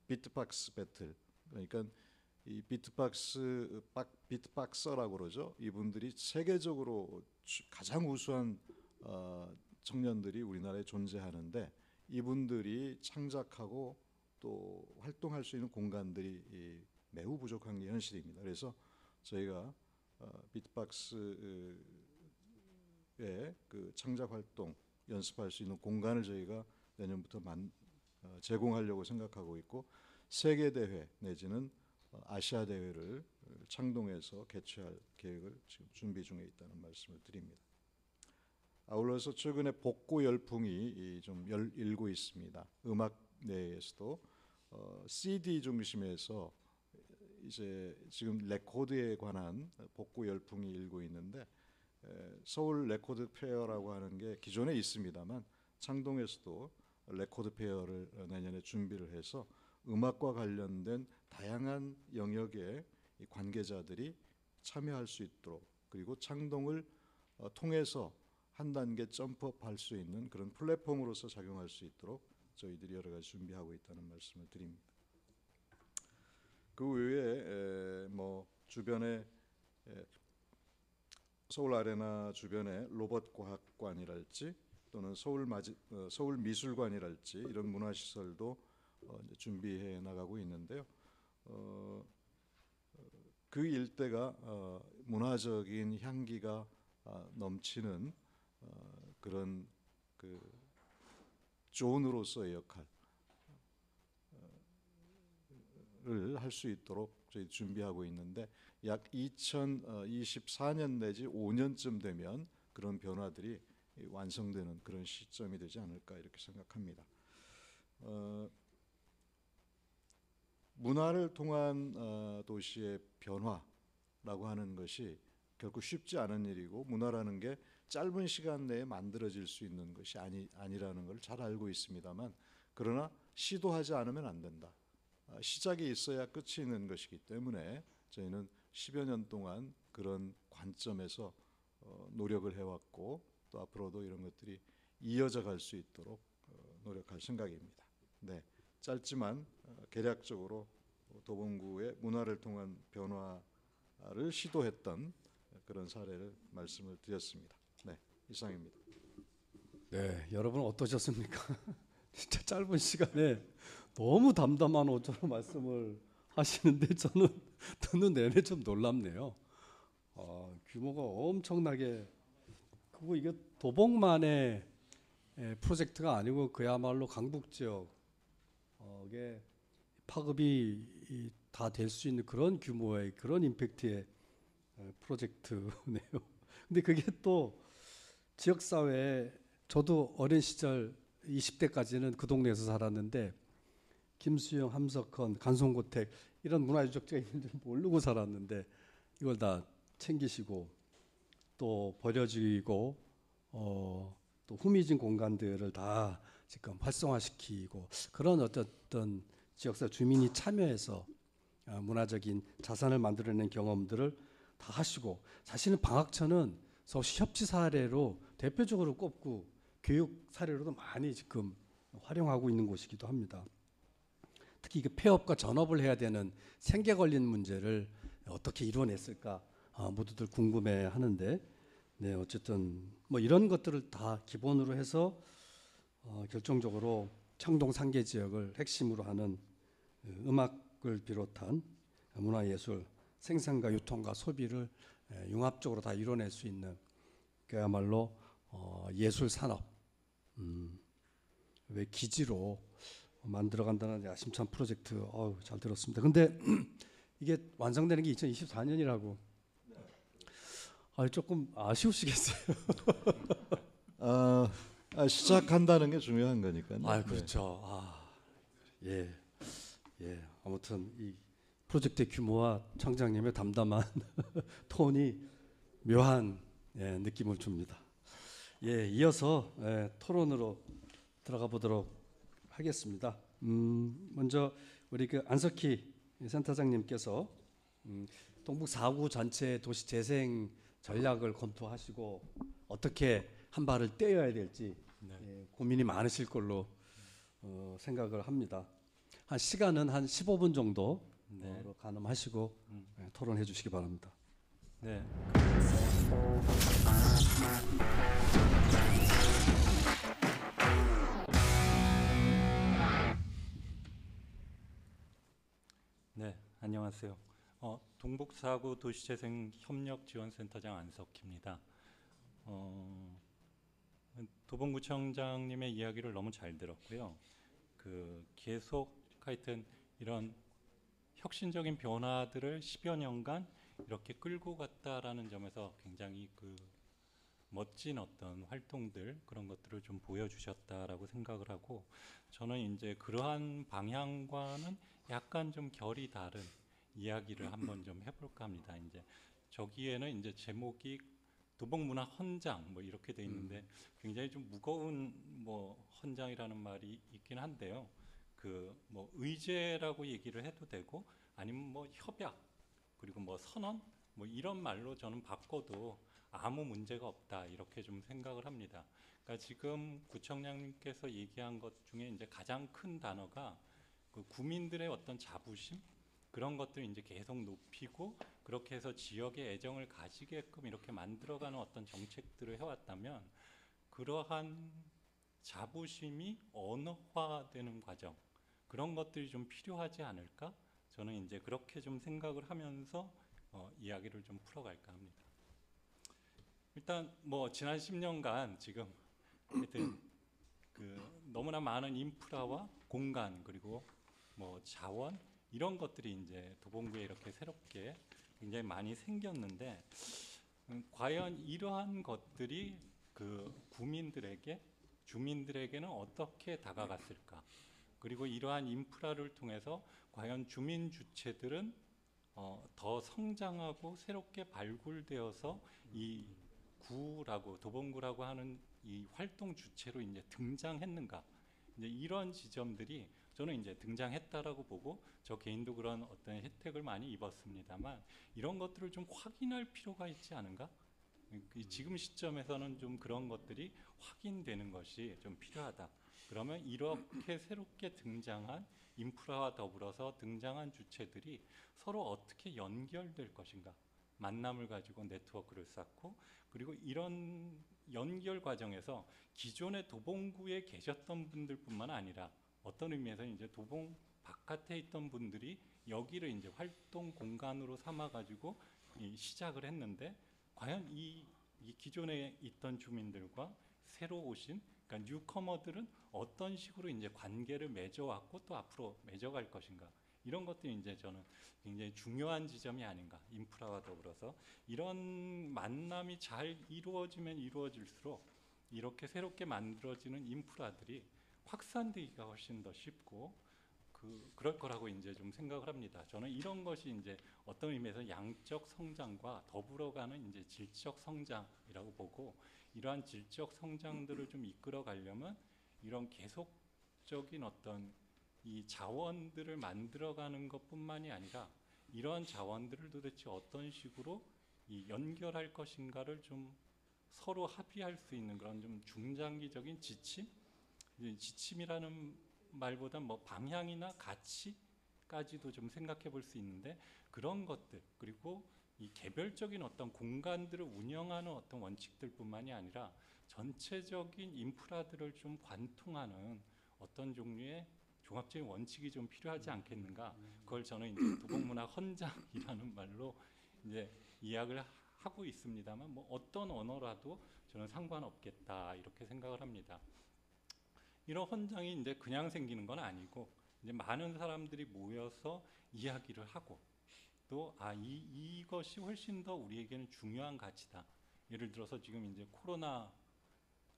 비트박스 배틀, 그러니까 이 비트박서라고 그러죠. 이분들이 세계적으로 가장 우수한 청년들이 우리나라에 존재하는데 이분들이 창작하고 또 활동할 수 있는 공간들이 매우 부족한 게 현실입니다. 그래서 저희가 비트박스의 그 창작 활동 연습할 수 있는 공간을 저희가 내년부터 제공하려고 생각하고 있고 세계 대회 내지는 아시아 대회를 창동에서 개최할 계획을 지금 준비 중에 있다는 말씀을 드립니다. 아울러서 최근에 복고 열풍이 좀 일고 있습니다. 음악 내에서도 CD 중심에서 이제 지금 레코드에 관한 복고 열풍이 일고 있는데 서울 레코드 페어라고 하는 게 기존에 있습니다만 창동에서도 레코드 페어를 내년에 준비를 해서 음악과 관련된 다양한 영역의 이 관계자들이 참여할 수 있도록, 그리고 창동을 통해서 한 단계 점프업할 수 있는 그런 플랫폼으로서 작용할 수 있도록 저희들이 여러 가지 준비하고 있다는 말씀을 드립니다. 그 외에 뭐 주변에 서울 아레나 주변에 로봇 과학관이랄지 또는 서울 미술관이랄지 이런 문화시설도 이제 준비해 나가고 있는데요. 그 일대가 문화적인 향기가 넘치는 그런 그 존으로서의 역할을 할 수 있도록 저희 준비하고 있는데, 약 2024년 내지 5년쯤 되면 그런 변화들이 완성되는 그런 시점이 되지 않을까 이렇게 생각합니다. 문화를 통한 도시의 변화라고 하는 것이 결코 쉽지 않은 일이고, 문화라는 게 짧은 시간 내에 만들어질 수 있는 것이 아니라는 걸 잘 알고 있습니다만, 그러나 시도하지 않으면 안 된다. 시작이 있어야 끝이 있는 것이기 때문에 저희는 10여 년 동안 그런 관점에서 노력을 해왔고, 또 앞으로도 이런 것들이 이어져 갈 수 있도록 노력할 생각입니다. 네, 짧지만 개략적으로 도봉구의 문화를 통한 변화를 시도했던 그런 사례를 말씀을 드렸습니다. 네, 이상입니다. 네, 여러분 어떠셨습니까? 진짜 짧은 시간에 너무 담담한 어조로 말씀을 하시는데 저는 듣는 내내 좀 놀랍네요. 규모가 엄청나게 크고, 이게 도봉만의 프로젝트가 아니고 그야말로 강북 지역에 파급이 다 될 수 있는 그런 규모의, 그런 임팩트의 프로젝트네요. 근데 그게 또 지역사회에, 저도 어린 시절 20대까지는 그 동네에서 살았는데 김수영, 함석헌, 간송고택 이런 문화유적지가 있는 줄 모르고 살았는데, 이걸 다 챙기시고 또 버려지고 또 후미진 공간들을 다 지금 활성화시키고, 그런 어떤 지역사 주민이 참여해서 문화적인 자산을 만들어내는 경험들을 다 하시고, 사실은 방학천은 서울시 협치 사례로 대표적으로 꼽고 교육 사례로도 많이 지금 활용하고 있는 곳이기도 합니다. 특히 이게 폐업과 전업을 해야 되는 생계 걸린 문제를 어떻게 이뤄냈을까 모두들 궁금해하는데, 네, 어쨌든 뭐 이런 것들을 다 기본으로 해서 결정적으로 창동 상계 지역을 핵심으로 하는 음악을 비롯한 문화예술 생산과 유통과 소비를 융합적으로 다 이뤄낼 수 있는, 그야말로 예술 산업 왜 기지로 만들어간다는 야심찬 프로젝트 잘 들었습니다. 근데 이게 완성되는 게 2024년이라고 조금 아쉬우시겠어요. 시작한다는 게 중요한 거니까요. 그렇죠. 예. 아무튼 이 프로젝트의 규모와 청장님의 담담한 톤이 묘한 느낌을 줍니다. 이어서 토론으로 들어가 보도록 하겠습니다. 먼저 우리 그 안석희 센터장님께서 동북 4구 전체 도시 재생 전략을 검토하시고 어떻게 한 발을 떼어야 될지 고민이 많으실 걸로 생각을 합니다. 한 시간은 한 15분 정도로 가늠하시고 토론해 주시기 바랍니다. 네. 네, 안녕하세요. 동북 4구 도시재생 협력지원센터장 안석희입니다. 도봉구청장님의 이야기를 너무 잘 들었고요. 계속 하여튼 이런 혁신적인 변화들을 10여 년간 이렇게 끌고 갔다라는 점에서 굉장히 멋진 어떤 활동들, 그런 것들을 좀 보여주셨다라고 생각을 하고, 저는 이제 그러한 방향과는 약간 좀 결이 다른 이야기를 한번 좀 해볼까 합니다. 이제 저기에는 이제 제목이 도봉문화 헌장 뭐 이렇게 돼 있는데 굉장히 좀 무거운 뭐 헌장이라는 말이 있긴 한데요. 그 뭐 의제라고 얘기를 해도 되고 아니면 뭐 협약 그리고 뭐 선언 뭐 이런 말로 저는 바꿔도 아무 문제가 없다 이렇게 좀 생각을 합니다. 그러니까 지금 구청장님께서 얘기한 것 중에 이제 가장 큰 단어가 그 구민들의 어떤 자부심 그런 것들을 이제 계속 높이고 그렇게 해서 지역에 애정을 가지게끔 이렇게 만들어가는 어떤 정책들을 해왔다면 그러한 자부심이 언어화되는 과정 그런 것들이 좀 필요하지 않을까? 저는 이제 그렇게 좀 생각을 하면서 이야기를 좀 풀어갈까 합니다. 일단 뭐 지난 10년간 지금 하여튼 그 너무나 많은 인프라와 공간 그리고 뭐 자원 이런 것들이 이제 도봉구에 이렇게 새롭게 굉장히 많이 생겼는데 과연 이러한 것들이 그 구민들에게 주민들에게는 어떻게 다가갔을까? 그리고 이러한 인프라를 통해서 과연 주민 주체들은 더 성장하고 새롭게 발굴되어서 이 구라고 도봉구라고 하는 이 활동 주체로 이제 등장했는가? 이제 이런 지점들이 저는 이제 등장했다라고 보고 저 개인도 그런 어떤 혜택을 많이 입었습니다만 이런 것들을 좀 확인할 필요가 있지 않은가? 지금 시점에서는 좀 그런 것들이 확인되는 것이 좀 필요하다. 그러면 이렇게 새롭게 등장한 인프라와 더불어서 등장한 주체들이 서로 어떻게 연결될 것인가? 만남을 가지고 네트워크를 쌓고 그리고 이런 연결 과정에서 기존의 도봉구에 계셨던 분들뿐만 아니라 어떤 의미에서 이제 도봉 바깥에 있던 분들이 여기를 이제 활동 공간으로 삼아 가지고 시작을 했는데 과연 이 기존에 있던 주민들과 새로 오신 그러니까 뉴커머들은 어떤 식으로 이제 관계를 맺어왔고 또 앞으로 맺어갈 것인가 이런 것들이 이제 저는 굉장히 중요한 지점이 아닌가 인프라와 더불어서 이런 만남이 잘 이루어지면 이루어질수록 이렇게 새롭게 만들어지는 인프라들이 확산되기가 훨씬 더 쉽고 그럴 거라고 이제 좀 생각을 합니다. 저는 이런 것이 이제 어떤 의미에서 양적 성장과 더불어가는 이제 질적 성장이라고 보고 이러한 질적 성장들을 좀 이끌어 가려면 이런 계속적인 어떤 이 자원들을 만들어가는 것뿐만이 아니라 이러한 자원들을 도대체 어떤 식으로 이 연결할 것인가를 좀 서로 합의할 수 있는 그런 좀 중장기적인 지침, 지침이라는 말보다 뭐 방향이나 가치까지도 좀 생각해 볼 수 있는데 그런 것들 그리고 이 개별적인 어떤 공간들을 운영하는 어떤 원칙들뿐만이 아니라 전체적인 인프라들을 좀 관통하는 어떤 종류의 종합적인 원칙이 좀 필요하지 않겠는가? 그걸 저는 이제 도봉문화 헌장이라는 말로 이제 이야기를 하고 있습니다만 뭐 어떤 언어라도 저는 상관없겠다 이렇게 생각을 합니다. 이런 헌장이 이제 그냥 생기는 건 아니고 이제 많은 사람들이 모여서 이야기를 하고 또 이것이 훨씬 더 우리에게는 중요한 가치다. 예를 들어서 지금 이제 코로나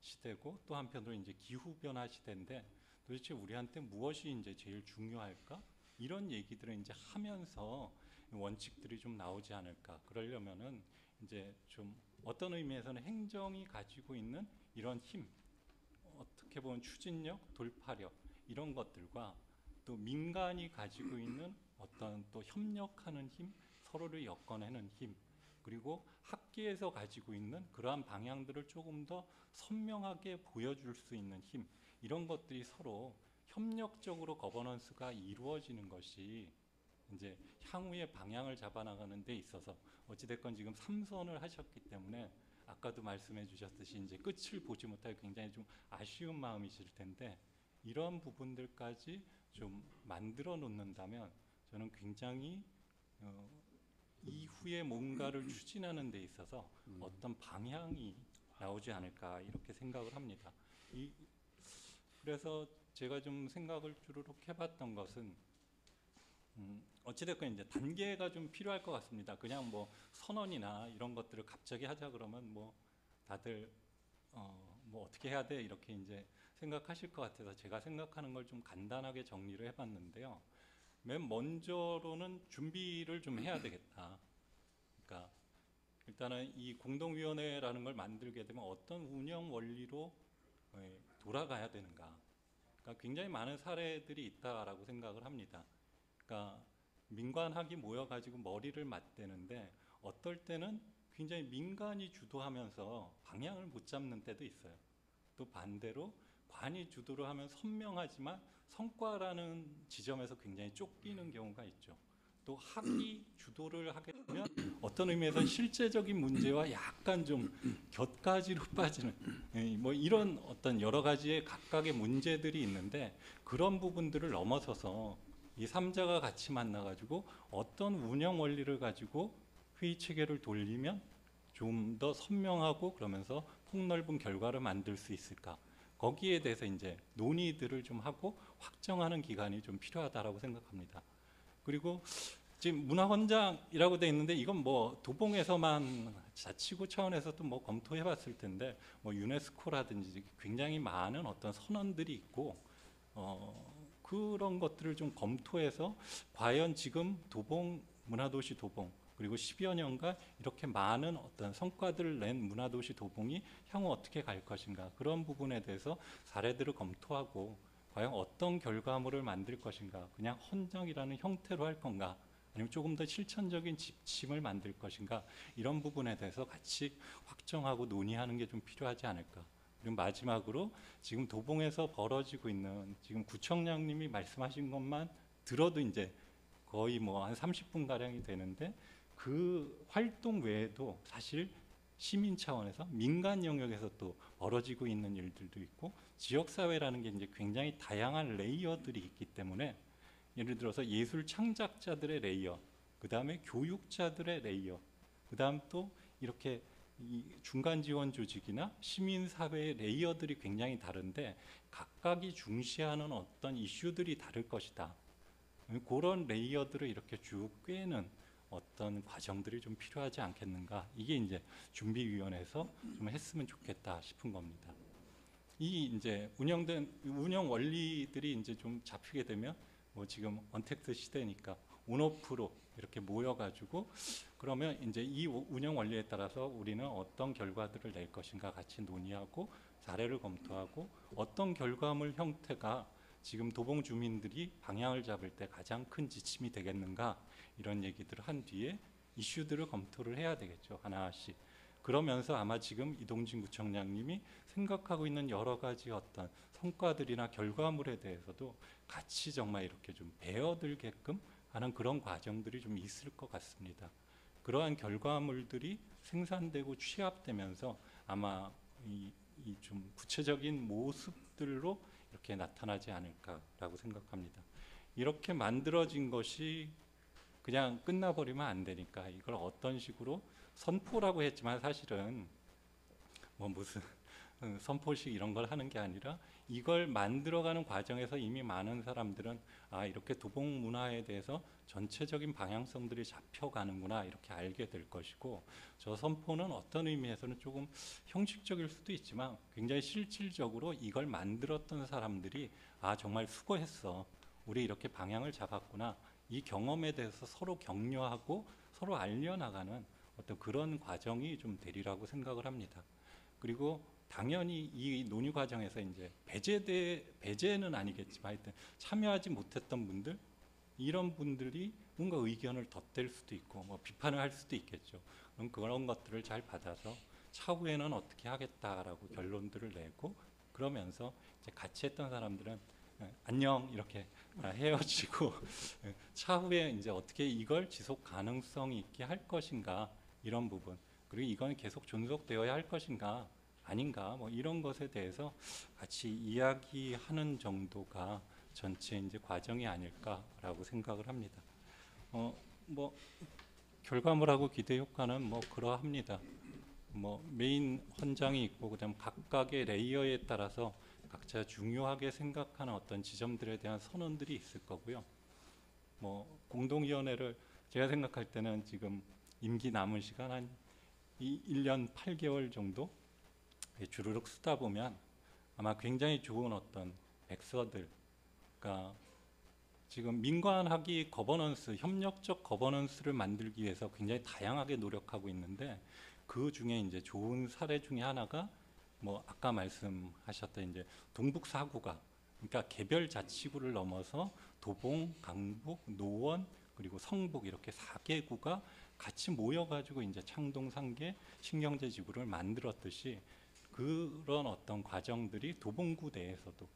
시대고 또 한편으로 이제 기후 변화 시대인데 도대체 우리한테 무엇이 이제 제일 중요할까? 이런 얘기들을 이제 하면서 원칙들이 좀 나오지 않을까? 그러려면은 이제 좀 어떤 의미에서는 행정이 가지고 있는 이런 힘, 어떻게 보면 추진력, 돌파력 이런 것들과 또 민간이 가지고 있는 어떤 또 협력하는 힘, 서로를 엮어내는 힘, 그리고 학계에서 가지고 있는 그러한 방향들을 조금 더 선명하게 보여줄 수 있는 힘, 이런 것들이 서로 협력적으로 거버넌스가 이루어지는 것이 이제 향후의 방향을 잡아나가는 데 있어서 어찌됐건 지금 3선을 하셨기 때문에 아까도 말씀해 주셨듯이 이제 끝을 보지 못할 굉장히 좀 아쉬운 마음이실 텐데 이런 부분들까지 좀 만들어 놓는다면 저는 굉장히 이후에 뭔가를 추진하는 데 있어서 어떤 방향이 나오지 않을까 이렇게 생각을 합니다. 그래서 제가 좀 생각을 주르륵 해봤던 것은 어찌됐건 이제 단계가 좀 필요할 것 같습니다. 그냥 뭐 선언이나 이런 것들을 갑자기 하자 그러면 뭐 다들 뭐 어떻게 해야 돼 이렇게 이제 생각하실 것 같아서 제가 생각하는 걸 좀 간단하게 정리를 해봤는데요. 맨 먼저로는 준비를 좀 해야 되겠다. 그러니까 일단은 이 공동위원회라는 걸 만들게 되면 어떤 운영 원리로 돌아가야 되는가. 그러니까 그러니까 굉장히 많은 사례들이 있다라고 생각을 합니다. 그러니까 민관학이 모여가지고 머리를 맞대는데 어떨 때는 굉장히 민간이 주도하면서 방향을 못 잡는 때도 있어요. 또 반대로 관이 주도를 하면 선명하지만 성과라는 지점에서 굉장히 쫓기는 경우가 있죠. 또 학이 주도를 하게 되면 어떤 의미에서 실제적인 문제와 약간 좀 곁가지로 빠지는 뭐 이런 어떤 여러 가지의 각각의 문제들이 있는데 그런 부분들을 넘어서서 이 3자가 같이 만나가지고 어떤 운영 원리를 가지고 회의 체계를 돌리면 좀 더 선명하고 그러면서 폭넓은 결과를 만들 수 있을까? 거기에 대해서 이제 논의들을 좀 하고 확정하는 기간이 좀 필요하다라고 생각합니다. 그리고 지금 문화헌장이라고 돼 있는데 이건 뭐 도봉에서만 자치구 차원에서도 뭐 검토해봤을 텐데 뭐 유네스코라든지 굉장히 많은 어떤 선언들이 있고 그런 것들을 좀 검토해서 과연 지금 도봉 문화도시 도봉 그리고 10여 년간 이렇게 많은 어떤 성과들을 낸 문화도시 도봉이 향후 어떻게 갈 것인가 그런 부분에 대해서 사례들을 검토하고 과연 어떤 결과물을 만들 것인가 그냥 헌정이라는 형태로 할 건가 아니면 조금 더 실천적인 지침을 만들 것인가 이런 부분에 대해서 같이 확정하고 논의하는 게 좀 필요하지 않을까. 그리고 마지막으로 지금 도봉에서 벌어지고 있는 지금 구청장님이 말씀하신 것만 들어도 이제 거의 뭐 한 30분 가량이 되는데 그 활동 외에도 사실 시민 차원에서 민간 영역에서 또 벌어지고 있는 일들도 있고 지역 사회라는 게 이제 굉장히 다양한 레이어들이 있기 때문에 예를 들어서 예술 창작자들의 레이어, 그 다음에 교육자들의 레이어, 그 다음 또 이렇게 이 중간 지원 조직이나 시민 사회의 레이어들이 굉장히 다른데 각각이 중시하는 어떤 이슈들이 다를 것이다. 그런 레이어들을 이렇게 쭉 꿰는 어떤 과정들이 좀 필요하지 않겠는가. 이게 이제 준비위원회에서 좀 했으면 좋겠다 싶은 겁니다. 이 이제 운영 원리들이 이제 좀 잡히게 되면 뭐 지금 언택트 시대니까 온오프로 이렇게 모여가지고 그러면 이제 이 운영 원리에 따라서 우리는 어떤 결과들을 낼 것인가 같이 논의하고 사례를 검토하고 어떤 결과물 형태가 지금 도봉 주민들이 방향을 잡을 때 가장 큰 지침이 되겠는가 이런 얘기들을 한 뒤에 이슈들을 검토를 해야 되겠죠. 하나씩. 그러면서 아마 지금 이동진 구청장님이 생각하고 있는 여러 가지 어떤 성과들이나 결과물에 대해서도 같이 정말 이렇게 좀 배어들게끔 하는 그런 과정들이 좀 있을 것 같습니다. 그러한 결과물들이 생산되고 취합되면서 아마 이 좀 구체적인 모습들로 이렇게 나타나지 않을까라고 생각합니다. 이렇게 만들어진 것이 그냥 끝나버리면 안 되니까 이걸 어떤 식으로 선포라고 했지만 사실은 뭐 무슨 선포식 이런 걸 하는 게 아니라 이걸 만들어가는 과정에서 이미 많은 사람들은 아 이렇게 도봉 문화에 대해서 전체적인 방향성들이 잡혀가는구나 이렇게 알게 될 것이고 저 선포는 어떤 의미에서는 조금 형식적일 수도 있지만 굉장히 실질적으로 이걸 만들었던 사람들이 아 정말 수고했어 우리 이렇게 방향을 잡았구나 이 경험에 대해서 서로 격려하고 서로 알려나가는 어떤 그런 과정이 좀 되리라고 생각을 합니다. 그리고 당연히 이 논의 과정에서 이제 배제는 아니겠지만 하여튼 참여하지 못했던 분들 이런 분들이 뭔가 의견을 덧댈 수도 있고 뭐 비판을 할 수도 있겠죠. 그럼 그런 것들을 잘 받아서 차후에는 어떻게 하겠다라고 결론들을 내고 그러면서 이제 같이 했던 사람들은 안녕 이렇게 헤어지고 차후에 이제 어떻게 이걸 지속 가능성이 있게 할 것인가 이런 부분 그리고 이건 계속 존속되어야 할 것인가 아닌가 뭐 이런 것에 대해서 같이 이야기하는 정도가 전체 이제 과정이 아닐까라고 생각을 합니다. 뭐 결과물하고 기대 효과는 뭐 그러합니다. 뭐 메인 헌장이 있고 그다음 각각의 레이어에 따라서 각자 중요하게 생각하는 어떤 지점들에 대한 선언들이 있을 거고요. 뭐 공동위원회를 제가 생각할 때는 지금 임기 남은 시간 한 1년 8개월 정도 주르륵 쓰다 보면 아마 굉장히 좋은 어떤 백서들 그러니까 지금 민관학이 거버넌스, 협력적 거버넌스를 만들기 위해서 굉장히 다양하게 노력하고 있는데 그 중에 이제 좋은 사례 중에 하나가 뭐 아까 말씀하셨던 이제 동북 사구가 그러니까 개별 자치구를 넘어서 도봉, 강북, 노원 그리고 성북 이렇게 4개구가 같이 모여가지고 이제 창동, 상계, 신경제 지구를 만들었듯이 그런 어떤 과정들이 도봉구 내에서도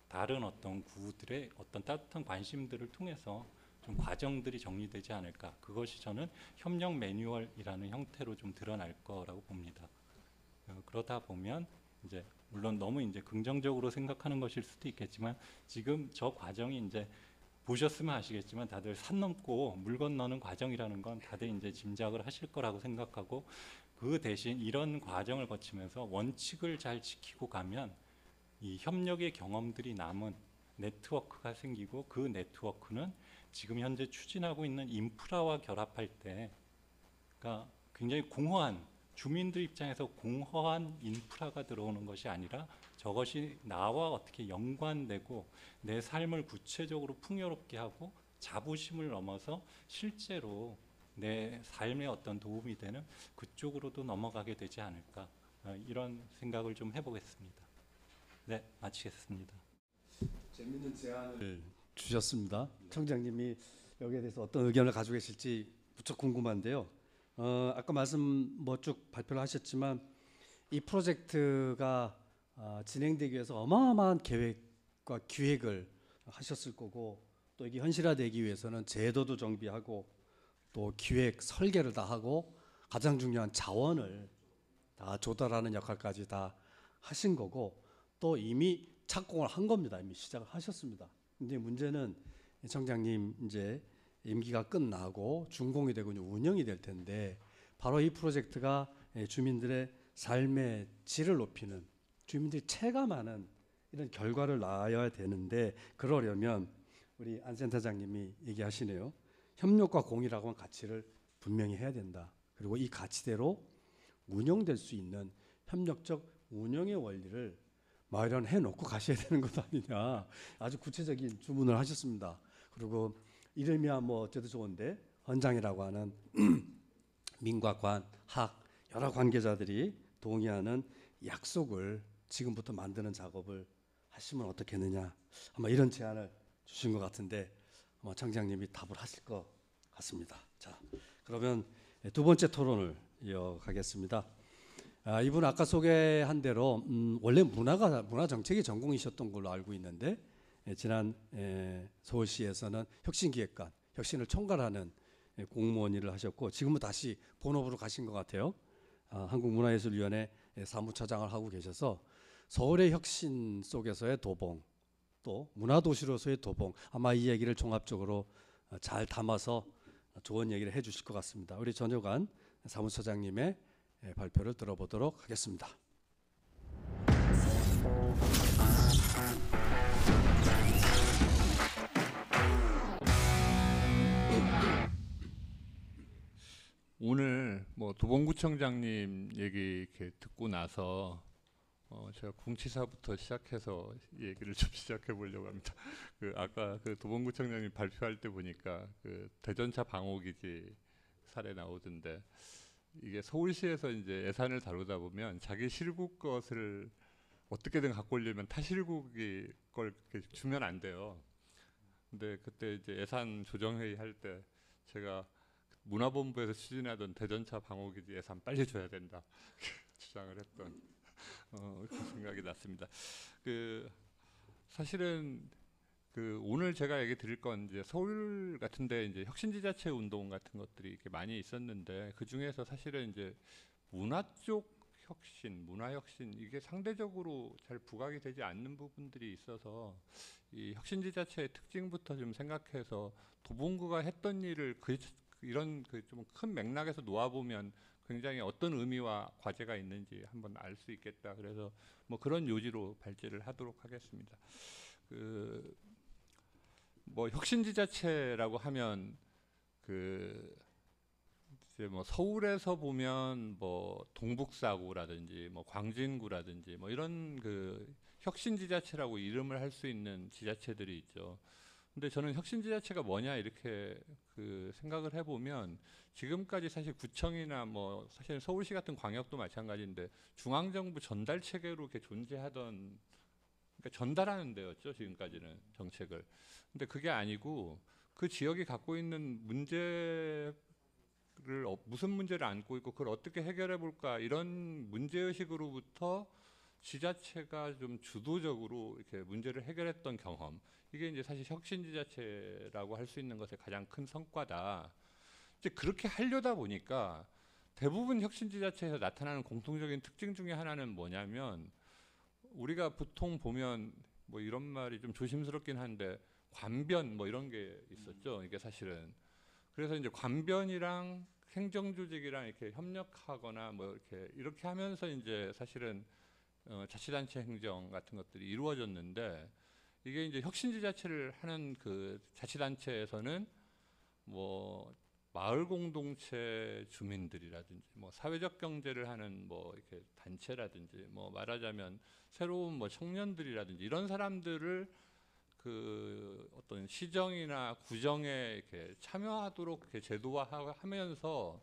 다른 어떤 구들의 어떤 따뜻한 관심들을 통해서 좀 과정들이 정리되지 않을까. 그것이 저는 협력 매뉴얼이라는 형태로 좀 드러날 거라고 봅니다. 그러다 보면 이제 물론 너무 이제 긍정적으로 생각하는 것일 수도 있겠지만 지금 저 과정이 이제 보셨으면 아시겠지만 다들 산 넘고 물 건너는 과정이라는 건 다들 이제 짐작을 하실 거라고 생각하고 그 대신 이런 과정을 거치면서 원칙을 잘 지키고 가면 이 협력의 경험들이 남은 네트워크가 생기고 그 네트워크는 지금 현재 추진하고 있는 인프라와 결합할 때 그러니까 굉장히 공허한 주민들 입장에서 공허한 인프라가 들어오는 것이 아니라 저것이 나와 어떻게 연관되고 내 삶을 구체적으로 풍요롭게 하고 자부심을 넘어서 실제로 내 삶에 어떤 도움이 되는 그쪽으로도 넘어가게 되지 않을까 이런 생각을 좀 해보겠습니다. 네, 마치겠습니다. 재밌는 제안을 주셨습니다. 청장님이 여기에 대해서 어떤 의견을 가지고 계실지 무척 궁금한데요. 아까 말씀 뭐 쭉 발표를 하셨지만 이 프로젝트가 진행되기 위해서 어마어마한 계획과 기획을 하셨을 거고 또 이게 현실화되기 위해서는 제도도 정비하고 또 기획 설계를 다 하고 가장 중요한 자원을 다 조달하는 역할까지 다 하신 거고 또 이미 착공을 한 겁니다. 이미 시작을 하셨습니다. 근데 문제는 청장님 이제 임기가 끝나고 준공이 되고 이제 운영이 될 텐데 바로 이 프로젝트가 주민들의 삶의 질을 높이는 주민들이 체감하는 이런 결과를 낳아야 되는데 그러려면 우리 안 센터장님이 얘기하시네요. 협력과 공이라고 하는 가치를 분명히 해야 된다. 그리고 이 가치대로 운영될 수 있는 협력적 운영의 원리를 마련해 놓고 가셔야 되는 것 아니냐. 아주 구체적인 주문을 하셨습니다. 그리고 이름이야 뭐 어째도 좋은데 헌장이라고 하는 민과 관, 학 여러 관계자들이 동의하는 약속을 지금부터 만드는 작업을 하시면 어떻겠느냐. 아마 이런 제안을 주신 것 같은데 아마 청장님이 답을 하실 것 같습니다. 자, 그러면 두 번째 토론을 이어가겠습니다. 이분 아까 소개한 대로 원래 문화 정책이 전공이셨던 걸로 알고 있는데 지난 서울시에서는 혁신기획관, 혁신을 총괄하는 공무원 일을 하셨고 지금은 다시 본업으로 가신 것 같아요. 한국문화예술위원회 사무처장을 하고 계셔서 서울의 혁신 속에서의 도봉, 또 문화도시로서의 도봉, 아마 이 얘기를 종합적으로 잘 담아서 좋은 얘기를 해주실 것 같습니다. 우리 전효관 사무처장님의 발표를 들어보도록 하겠습니다. 오늘 뭐 도봉구청장님 얘기 이렇게 듣고 나서 제가 궁치사부터 시작해서 얘기를 좀 시작해 보려고 합니다. 아까 도봉구청장님 발표할 때 보니까 대전차 방호기지 사례 나오던데 이게 서울시에서 이제 예산을 다루다 보면 자기 실국 것을 어떻게든 갖고 오려면 타 실국이 걸 주면 안 돼요. 근데 그때 이제 예산 조정회의 할 때 제가 문화본부에서 추진하던 대전차 방호기지 예산 빨리 줘야 된다 주장을 했던 그 생각이 났습니다. 사실은 오늘 제가 얘기 드릴 건 이제 서울 같은데 이제 혁신지자체 운동 같은 것들이 이렇게 많이 있었는데 그 중에서 사실은 이제 문화 쪽 혁신, 문화 혁신 이게 상대적으로 잘 부각이 되지 않는 부분들이 있어서 이 혁신지자체의 특징부터 좀 생각해서 도봉구가 했던 일을 이런 좀 큰 맥락에서 놓아보면 굉장히 어떤 의미와 과제가 있는지 한번 알 수 있겠다. 그래서 뭐 그런 요지로 발제를 하도록 하겠습니다. 뭐 혁신지자체라고 하면 이제 뭐 서울에서 보면 뭐 동북사구라든지 뭐 광진구라든지 뭐 이런 혁신지자체라고 이름을 할 수 있는 지자체들이 있죠. 근데 저는 혁신지자체가 뭐냐 이렇게 생각을 해보면 지금까지 사실 구청이나 뭐 사실 서울시 같은 광역도 마찬가지인데 중앙정부 전달 체계로 이렇게 존재하던 그러니까 전달하는 데였죠 지금까지는 정책을. 근데 그게 아니고 그 지역이 갖고 있는 문제를 무슨 문제를 안고 있고 그걸 어떻게 해결해 볼까 이런 문제 의식으로부터 지자체가 좀 주도적으로 이렇게 문제를 해결했던 경험. 이게 이제 사실 혁신 지자체라고 할 수 있는 것의 가장 큰 성과다. 이제 그렇게 하려다 보니까 대부분 혁신 지자체에서 나타나는 공통적인 특징 중에 하나는 뭐냐면 우리가 보통 보면 뭐 이런 말이 좀 조심스럽긴 한데 관변 뭐 이런 게 있었죠. 이게 사실은 그래서 이제 관변이랑 행정조직이랑 이렇게 협력하거나 뭐 이렇게 하면서 이제 사실은 자치단체 행정 같은 것들이 이루어졌는데 이게 이제 혁신지자체를 하는 그 자치단체에서는 뭐 마을 공동체 주민들이라든지 뭐 사회적 경제를 하는 뭐 이렇게 단체라든지 뭐 말하자면 새로운 뭐 청년들이라든지 이런 사람들을 그 어떤 시정이나 구정에 이렇게 참여하도록 이렇게 제도화하면서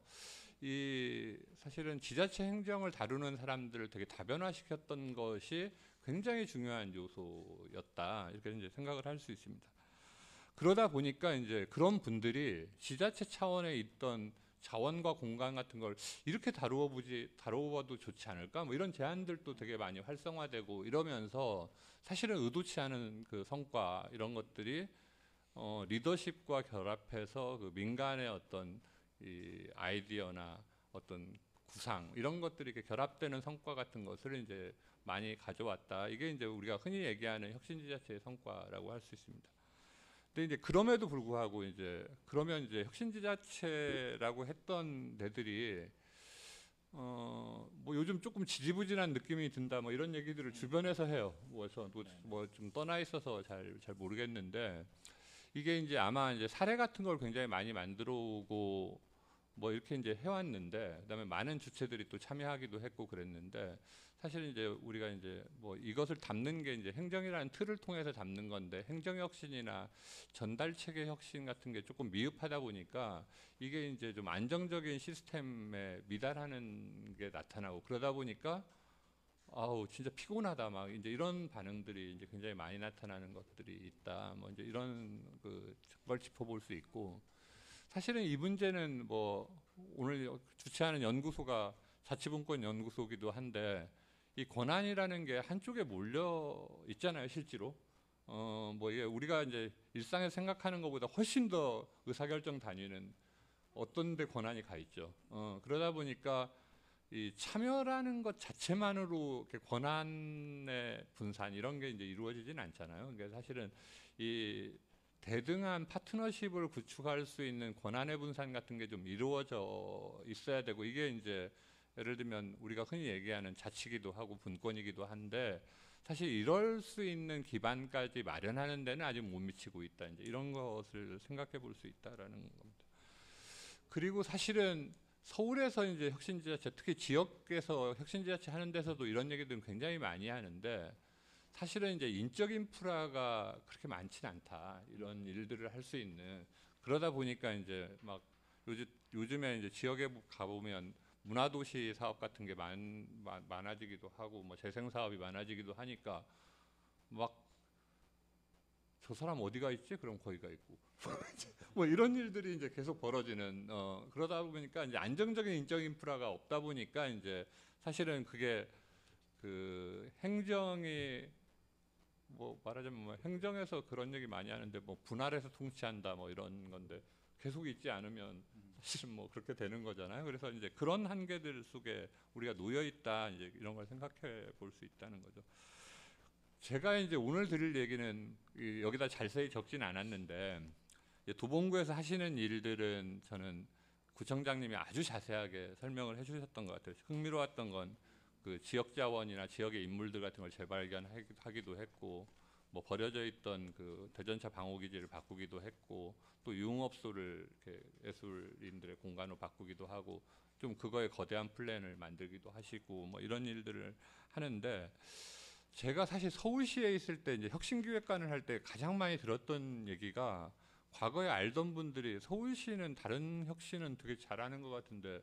이 사실은 지자체 행정을 다루는 사람들을 되게 다변화시켰던 것이 굉장히 중요한 요소였다 이렇게 이제 생각을 할 수 있습니다. 그러다 보니까 이제 그런 분들이 지자체 차원에 있던 자원과 공간 같은 걸 이렇게 다루어봐도 좋지 않을까 뭐 이런 제안들도 되게 많이 활성화되고 이러면서 사실은 의도치 않은 그 성과 이런 것들이 리더십과 결합해서 그 민간의 어떤 이 아이디어나 어떤 구상 이런 것들이 이렇게 결합되는 성과 같은 것을 이제 많이 가져왔다. 이게 이제 우리가 흔히 얘기하는 혁신지자체의 성과라고 할 수 있습니다. 근데 이제 그럼에도 불구하고 이제 그러면 이제 혁신지자체라고 했던 데들이 뭐 요즘 조금 지지부진한 느낌이 든다 뭐 이런 얘기들을 주변에서 해요. 뭐 좀 떠나 있어서 잘 모르겠는데 이게 이제 아마 이제 사례 같은 걸 굉장히 많이 만들어 오고 뭐 이렇게 이제 해왔는데 그다음에 많은 주체들이 또 참여하기도 했고 그랬는데 사실 이제 우리가 이제 뭐 이것을 담는 게 이제 행정이라는 틀을 통해서 담는 건데 행정 혁신이나 전달 체계 혁신 같은 게 조금 미흡하다 보니까 이게 이제 좀 안정적인 시스템에 미달하는 게 나타나고 그러다 보니까 아우 진짜 피곤하다 막 이제 이런 반응들이 이제 굉장히 많이 나타나는 것들이 있다 뭐 이제 이런 걸 짚어볼 수 있고 사실은 이 문제는 뭐 오늘 주최하는 연구소가 자치분권 연구소기도 한데 이 권한이라는 게 한쪽에 몰려 있잖아요 실제로 뭐 이게 우리가 이제 일상에서 생각하는 것보다 훨씬 더 의사결정 단위는 어떤 데 권한이 가 있죠 그러다 보니까 이 참여라는 것 자체만으로 이렇게 권한의 분산 이런 게 이제 이루어지진 않잖아요. 그러니까 사실은 이 대등한 파트너십을 구축할 수 있는 권한의 분산 같은 게 좀 이루어져 있어야 되고 이게 이제 예를 들면 우리가 흔히 얘기하는 자치기도 하고 분권이기도 한데 사실 이럴 수 있는 기반까지 마련하는 데는 아직 못 미치고 있다. 이제 이런 것을 생각해 볼 수 있다라는 겁니다. 그리고 사실은 서울에서 이제 혁신지자체 특히 지역에서 혁신지자체 하는 데서도 이런 얘기들은 굉장히 많이 하는데 사실은 이제 인적 인프라가 그렇게 많지는 않다 이런 일들을 할 수 있는 그러다 보니까 이제 막 요즘에 이제 지역에 가보면 문화도시 사업 같은 게 많아지기도 하고 뭐 재생 사업이 많아지기도 하니까 막 저 사람 어디가 있지? 그럼 거기가 있고 뭐 이런 일들이 이제 계속 벌어지는 그러다 보니까 이제 안정적인 인적 인프라가 없다 보니까 이제 사실은 그게 그 행정이 뭐 말하자면 뭐 행정에서 그런 얘기 많이 하는데 뭐 분할해서 통치한다 뭐 이런 건데 계속 있지 않으면 사실은 뭐 그렇게 되는 거잖아요. 그래서 이제 그런 한계들 속에 우리가 놓여 있다 이제 이런 걸 생각해 볼 수 있다는 거죠. 제가 이제 오늘 드릴 얘기는 여기다 자세히 적진 않았는데 도봉구에서 하시는 일들은 저는 구청장님이 아주 자세하게 설명을 해주셨던 것 같아요. 흥미로웠던 건 그 지역 자원이나 지역의 인물들 같은 걸 재발견하기도 했고, 뭐 버려져 있던 그 대전차 방호기지를 바꾸기도 했고, 또 유흥업소를 이렇게 예술인들의 공간으로 바꾸기도 하고, 좀 그거에 거대한 플랜을 만들기도 하시고, 뭐 이런 일들을 하는데. 제가 사실 서울시에 있을 때 이제 혁신기획관을 할 때 가장 많이 들었던 얘기가 과거에 알던 분들이 서울시는 다른 혁신은 되게 잘하는 것 같은데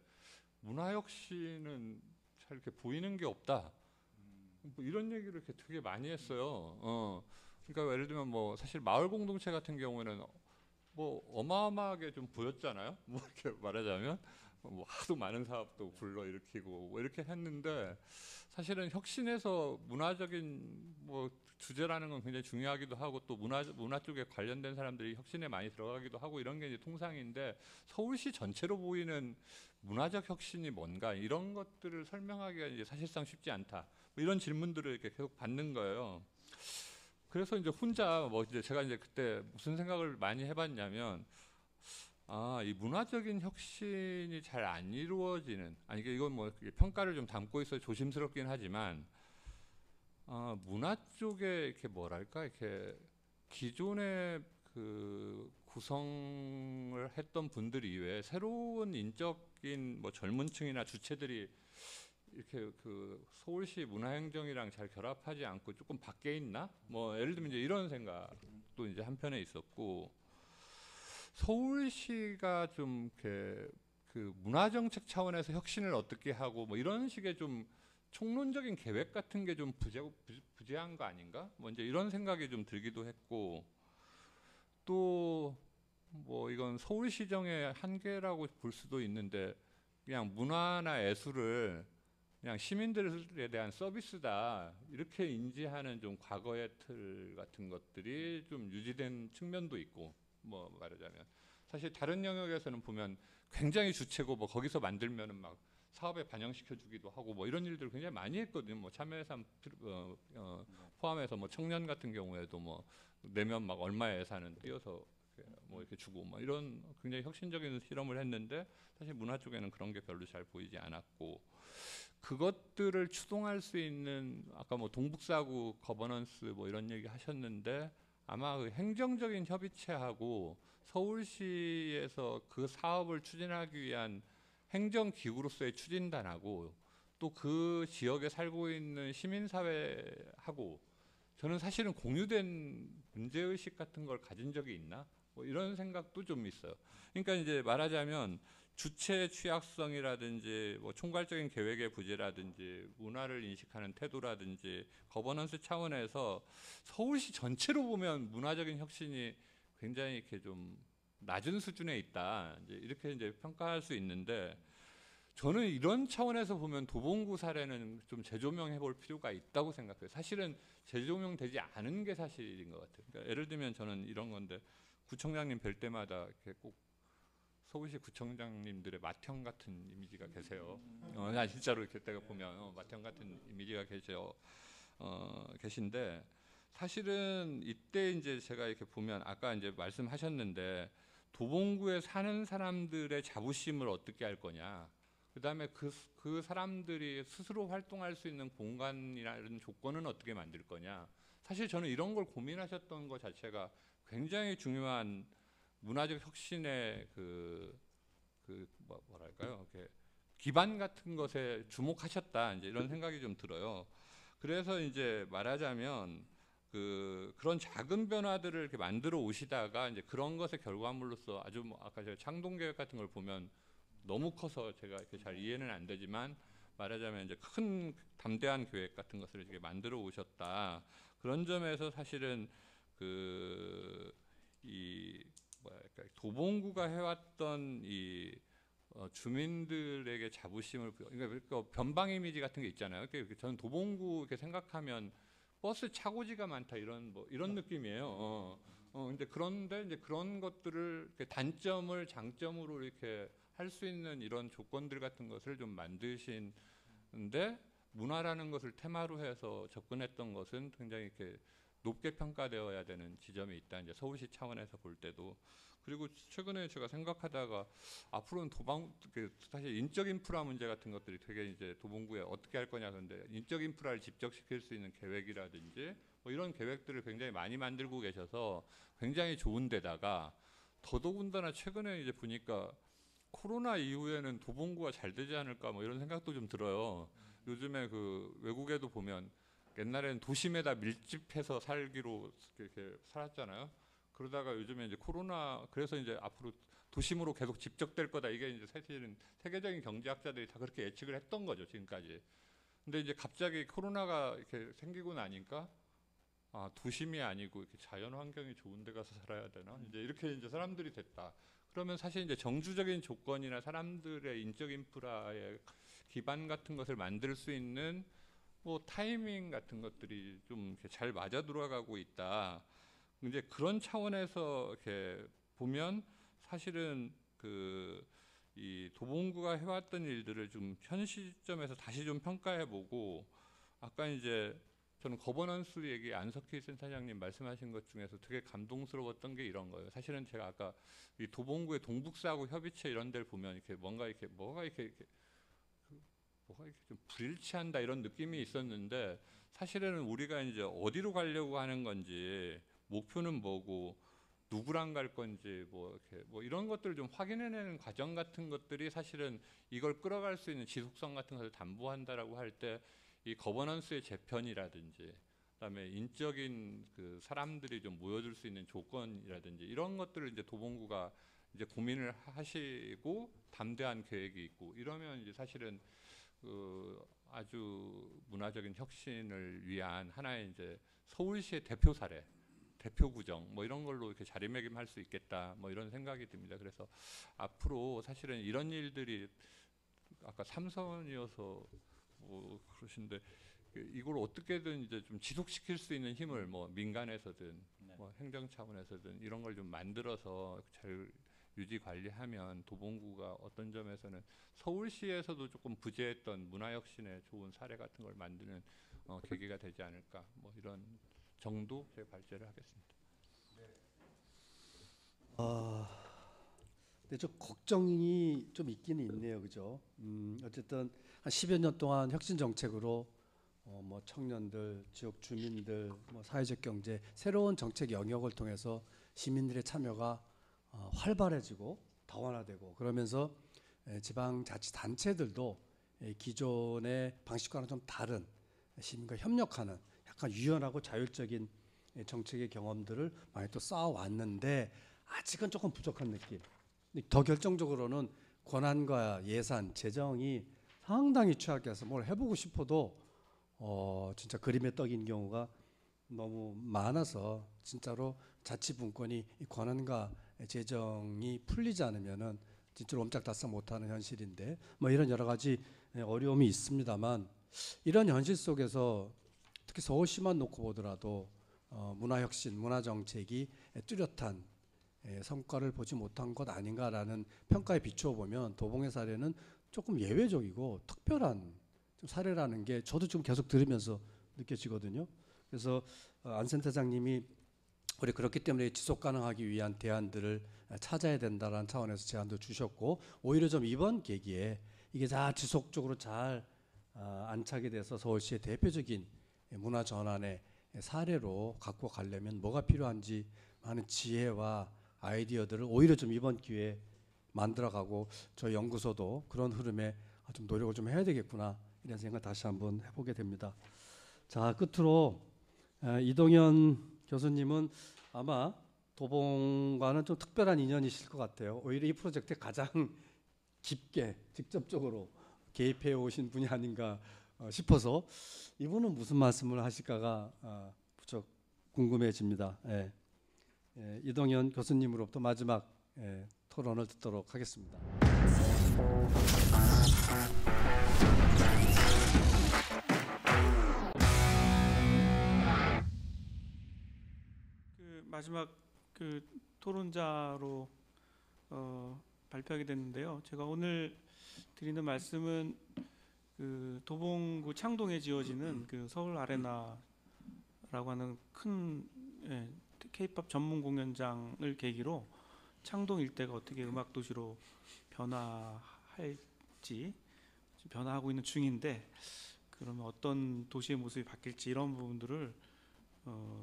문화혁신은 잘 이렇게 보이는 게 없다. 뭐 이런 얘기를 이렇게 되게 많이 했어요. 그러니까 예를 들면 뭐 사실 마을 공동체 같은 경우에는 뭐 어마어마하게 좀 보였잖아요. 뭐 이렇게 말하자면 뭐 하도 많은 사업도 불러일으키고 뭐 이렇게 했는데 사실은 혁신에서 문화적인 뭐 주제라는 건 굉장히 중요하기도 하고 또 문화 쪽에 관련된 사람들이 혁신에 많이 들어가기도 하고 이런 게 이제 통상인데 서울시 전체로 보이는 문화적 혁신이 뭔가 이런 것들을 설명하기가 이제 사실상 쉽지 않다. 뭐 이런 질문들을 이렇게 계속 받는 거예요. 그래서 이제 혼자 뭐 이제 제가 이제 그때 무슨 생각을 많이 해봤냐면 이 문화적인 혁신이 잘 안 이루어지는 아니 이건 뭐 평가를 좀 담고 있어 조심스럽긴 하지만 문화 쪽에 이렇게 뭐랄까 이렇게 기존의 그 구성을 했던 분들 이외에 새로운 인적인 뭐 젊은층이나 주체들이 이렇게 그 서울시 문화행정이랑 잘 결합하지 않고 조금 밖에 있나? 뭐 예를 들면 이제 이런 생각도 이제 한편에 있었고 서울시가 좀 이렇게 그 문화정책 차원에서 혁신을 어떻게 하고 뭐 이런 식의 좀 총론적인 계획 같은 게 좀 부재한 거 아닌가? 뭐 이제 이런 생각이 좀 들기도 했고 또 뭐 이건 서울시정의 한계라고 볼 수도 있는데 그냥 문화나 예술을 그냥 시민들에 대한 서비스다 이렇게 인지하는 좀 과거의 틀 같은 것들이 좀 유지된 측면도 있고 뭐 말하자면 사실 다른 영역에서는 보면 굉장히 주체고 뭐 거기서 만들면은 막 사업에 반영시켜 주기도 하고 뭐 이런 일들을 굉장히 많이 했거든요. 뭐 참여예산 포함해서 뭐 청년 같은 경우에도 뭐 내면 막 얼마의 예산은 띄어서 뭐 이렇게 주고 뭐 이런 굉장히 혁신적인 실험을 했는데 사실 문화 쪽에는 그런 게 별로 잘 보이지 않았고 그것들을 추동할 수 있는 아까 뭐 동북사구 거버넌스 뭐 이런 얘기 하셨는데 아마 그 행정적인 협의체하고 서울시에서 그 사업을 추진하기 위한 행정기구로서의 추진단하고 또 그 지역에 살고 있는 시민사회하고 저는 사실은 공유된 문제의식 같은 걸 가진 적이 있나? 뭐 이런 생각도 좀 있어요. 그러니까 이제 말하자면 주체 취약성이라든지 뭐 총괄적인 계획의 부재라든지 문화를 인식하는 태도라든지 거버넌스 차원에서 서울시 전체로 보면 문화적인 혁신이 굉장히 이렇게 좀 낮은 수준에 있다. 이제 이렇게 이제 평가할 수 있는데 저는 이런 차원에서 보면 도봉구 사례는 좀 재조명해 볼 필요가 있다고 생각해요. 사실은 재조명되지 않은 게 사실인 것 같아요. 그러니까 예를 들면 저는 이런 건데 구청장님 뵐 때마다 이렇게 꼭 서울시 구청장님들의 맏형 같은 이미지가 계세요. 진짜로 이렇게 때가 보면 맏형 같은 이미지가 계신데 사실은 이때 이제 제가 이렇게 보면 아까 이제 말씀하셨는데 도봉구에 사는 사람들의 자부심을 어떻게 할 거냐. 그다음에 그 사람들이 스스로 활동할 수 있는 공간이라는 조건은 어떻게 만들 거냐. 사실 저는 이런 걸 고민하셨던 것 자체가 굉장히 중요한 문화적 혁신의 뭐랄까요, 이렇게 기반 같은 것에 주목하셨다 이제 이런 생각이 좀 들어요. 그래서 이제 말하자면 그런 작은 변화들을 이렇게 만들어 오시다가 이제 그런 것의 결과물로서 아주 뭐 아까 제가 창동 계획 같은 걸 보면 너무 커서 제가 이렇게 잘 이해는 안 되지만 말하자면 이제 큰 담대한 계획 같은 것을 이렇게 만들어 오셨다. 그런 점에서 사실은 이 뭐랄까 도봉구가 해왔던 이 주민들에게 자부심을 그러니까 변방 이미지 같은 게 있잖아요. 저는 도봉구 이렇게 생각하면 버스 차고지가 많다 이런 뭐 이런 느낌이에요. 그런데 이제 그런 것들을 이렇게 단점을 장점으로 이렇게 할 수 있는 이런 조건들 같은 것을 좀 만드신데 문화라는 것을 테마로 해서 접근했던 것은 굉장히 이렇게 높게 평가되어야 되는 지점이 있다. 이제 서울시 차원에서 볼 때도 그리고 최근에 제가 생각하다가 앞으로는 사실 인적 인프라 문제 같은 것들이 되게 이제 도봉구에 어떻게 할 거냐 그런데 인적 인프라를 집적시킬 수 있는 계획이라든지 뭐 이런 계획들을 굉장히 많이 만들고 계셔서 굉장히 좋은데다가 더더군다나 최근에 이제 보니까 코로나 이후에는 도봉구가 잘 되지 않을까 뭐 이런 생각도 좀 들어요. 요즘에 그 외국에도 보면 옛날에는 도심에다 밀집해서 살기로 이렇게 살았잖아요. 그러다가 요즘에 이제 코로나 그래서 이제 앞으로 도심으로 계속 집적될 거다 이게 이제 사실은 세계적인 경제학자들이 다 그렇게 예측을 했던 거죠 지금까지. 근데 이제 갑자기 코로나가 이렇게 생기고 나니까 도심이 아니고 이렇게 자연 환경이 좋은 데 가서 살아야 되나? 이제 이렇게 이제 사람들이 됐다. 그러면 사실 이제 정주적인 조건이나 사람들의 인적 인프라의 기반 같은 것을 만들 수 있는 뭐 타이밍 같은 것들이 좀 이렇게 잘 맞아 들어가고 있다. 이제 그런 차원에서 이렇게 보면 사실은 이 도봉구가 해왔던 일들을 좀 현 시점에서 다시 좀 평가해보고, 아까 이제 저는 거버넌스 얘기 안석희 센터장님 말씀하신 것 중에서 되게 감동스러웠던 게 이런 거예요. 사실은 제가 아까 이 도봉구의 동북사하고 협의체 이런 데를 보면 이렇게 뭐가 이렇게 좀 불일치한다 이런 느낌이 있었는데, 사실은 우리가 이제 어디로 가려고 하는 건지, 목표는 뭐고, 누구랑 갈 건지, 뭐 이런 것들을 좀 확인해내는 과정 같은 것들이 사실은 이걸 끌어갈 수 있는 지속성 같은 것을 담보한다라고 할 때, 이 거버넌스의 재편이라든지, 그다음에 인적인 그 사람들이 좀 모여들 수 있는 조건이라든지 이런 것들을 이제 도봉구가 이제 고민을 하시고 담대한 계획이 있고 이러면 이제 사실은 아주 문화적인 혁신을 위한 하나의 이제 서울시의 대표 사례, 대표 구정 뭐 이런 걸로 이렇게 자리매김할 수 있겠다 뭐 이런 생각이 듭니다. 그래서 앞으로 사실은 이런 일들이 아까 삼선이어서 뭐 그러신데 이걸 어떻게든 이제 좀 지속시킬 수 있는 힘을 뭐 민간에서든 뭐 행정 차원에서든 이런 걸 좀 만들어서 잘 유지 관리하면 도봉구가 어떤 점에서는 서울시에서도 조금 부재했던 문화혁신의 좋은 사례 같은 걸 만드는 계기가 되지 않을까 뭐 이런 정도 제가 발제를 하겠습니다. 근데 좀 걱정이 좀 있기는 있네요, 그죠? 어쨌든 한 10여 년 동안 혁신 정책으로 뭐 청년들, 지역 주민들, 뭐 사회적 경제 새로운 정책 영역을 통해서 시민들의 참여가 활발해지고 다원화되고 그러면서 지방자치단체들도 기존의 방식과는 좀 다른 시민과 협력하는 약간 유연하고 자율적인 정책의 경험들을 많이 또 쌓아왔는데 아직은 조금 부족한 느낌. 더 결정적으로는 권한과 예산, 재정이 상당히 취약해서 뭘 해보고 싶어도 진짜 그림의 떡인 경우가 너무 많아서 진짜로 자치분권이 이 권한과 재정이 풀리지 않으면은 진짜로 옴짝달싹 못하는 현실인데 뭐 이런 여러 가지 어려움이 있습니다만 이런 현실 속에서 특히 서울시만 놓고 보더라도 문화혁신, 문화정책이 뚜렷한 성과를 보지 못한 것 아닌가라는 평가에 비추어 보면 도봉의 사례는 조금 예외적이고 특별한 좀 사례라는 게 저도 지금 계속 들으면서 느껴지거든요. 그래서 안 센터장님이 우리 그렇기 때문에 지속 가능하기 위한 대안들을 찾아야 된다라는 차원에서 제안도 주셨고 오히려 좀 이번 계기에 이게 다 지속적으로 잘 안착이 돼서 서울시의 대표적인 문화 전환의 사례로 갖고 가려면 뭐가 필요한지 하는 지혜와 아이디어들을 오히려 좀 이번 기회에 만들어가고 저희 연구소도 그런 흐름에 좀 노력을 좀 해야 되겠구나 이런 생각 다시 한번 해보게 됩니다. 자, 끝으로 이동현 교수님은 아마 도봉과는 좀 특별한 인연이실 것 같아요. 오히려 이 프로젝트에 가장 깊게 직접적으로 개입해 오신 분이 아닌가 싶어서 이분은 무슨 말씀을 하실까가 무척 궁금해집니다. 이동현 교수님으로부터 마지막 토론을 듣도록 하겠습니다. 마지막 토론자로 발표하게 됐는데요. 제가 오늘 드리는 말씀은 도봉구 창동에 지어지는 서울 아레나라고 하는 큰 K-팝 전문 공연장을 계기로 창동 일대가 어떻게 음악 도시로 변화할지 변화하고 있는 중인데 그러면 어떤 도시의 모습이 바뀔지 이런 부분들을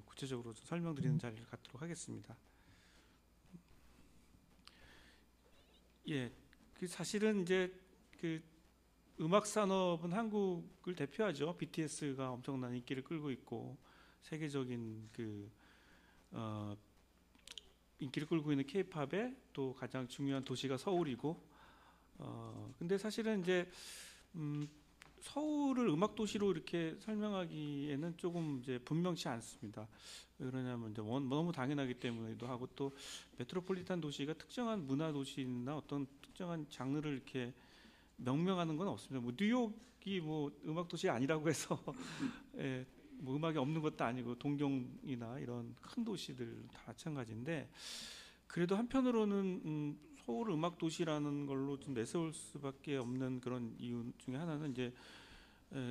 구체적으로 설명드리는 자리를 갖도록 하겠습니다. 사실은 이제 음악 산업은 한국을 대표하죠. BTS가 엄청난 인기를 끌고 있고 세계적인 인기를 끌고 있는 K-팝의 또 가장 중요한 도시가 서울이고 근데 사실은 이제 서울을 음악 도시로 이렇게 설명하기에는 조금 이제 분명치 않습니다. 왜 그러냐면 이제 너무 당연하기 때문이기도 하고, 또 메트로폴리탄 도시가 특정한 문화 도시나 어떤 특정한 장르를 이렇게 명명하는 건 없습니다. 뭐 뉴욕이 뭐 음악 도시 아니라고 해서 예, 뭐 음악이 없는 것도 아니고, 동경이나 이런 큰 도시들 다 마찬가지인데, 그래도 한편으로는 서울 음악 도시라는 걸로 좀 내세울 수밖에 없는 그런 이유 중에 하나는 이제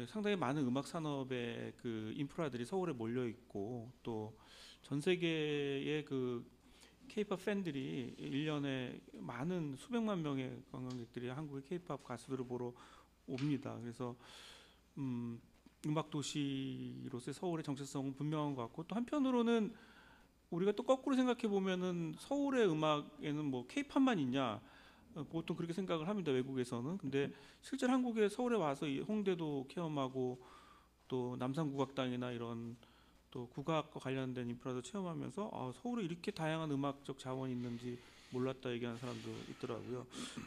상당히 많은 음악 산업의 그 인프라들이 서울에 몰려 있고, 또 전 세계의 그 K-팝 팬들이 1년에 많은 수백만 명의 관광객들이 한국의 K-팝 가수들을 보러 옵니다. 그래서 음악 도시로서의 서울의 정체성은 분명한 것 같고, 또 한편으로는 우리가 또 거꾸로 생각해 보면은 서울의 음악에는 뭐 K-팝만 있냐, 보통 그렇게 생각을 합니다, 외국에서는. 근데 실제로 한국에 서울에 와서 이 홍대도 체험하고, 또 남산국악당이나 이런 또 국악과 관련된 인프라도 체험하면서 서울에 이렇게 다양한 음악적 자원이 있는지 몰랐다 얘기하는 사람도 있더라고요.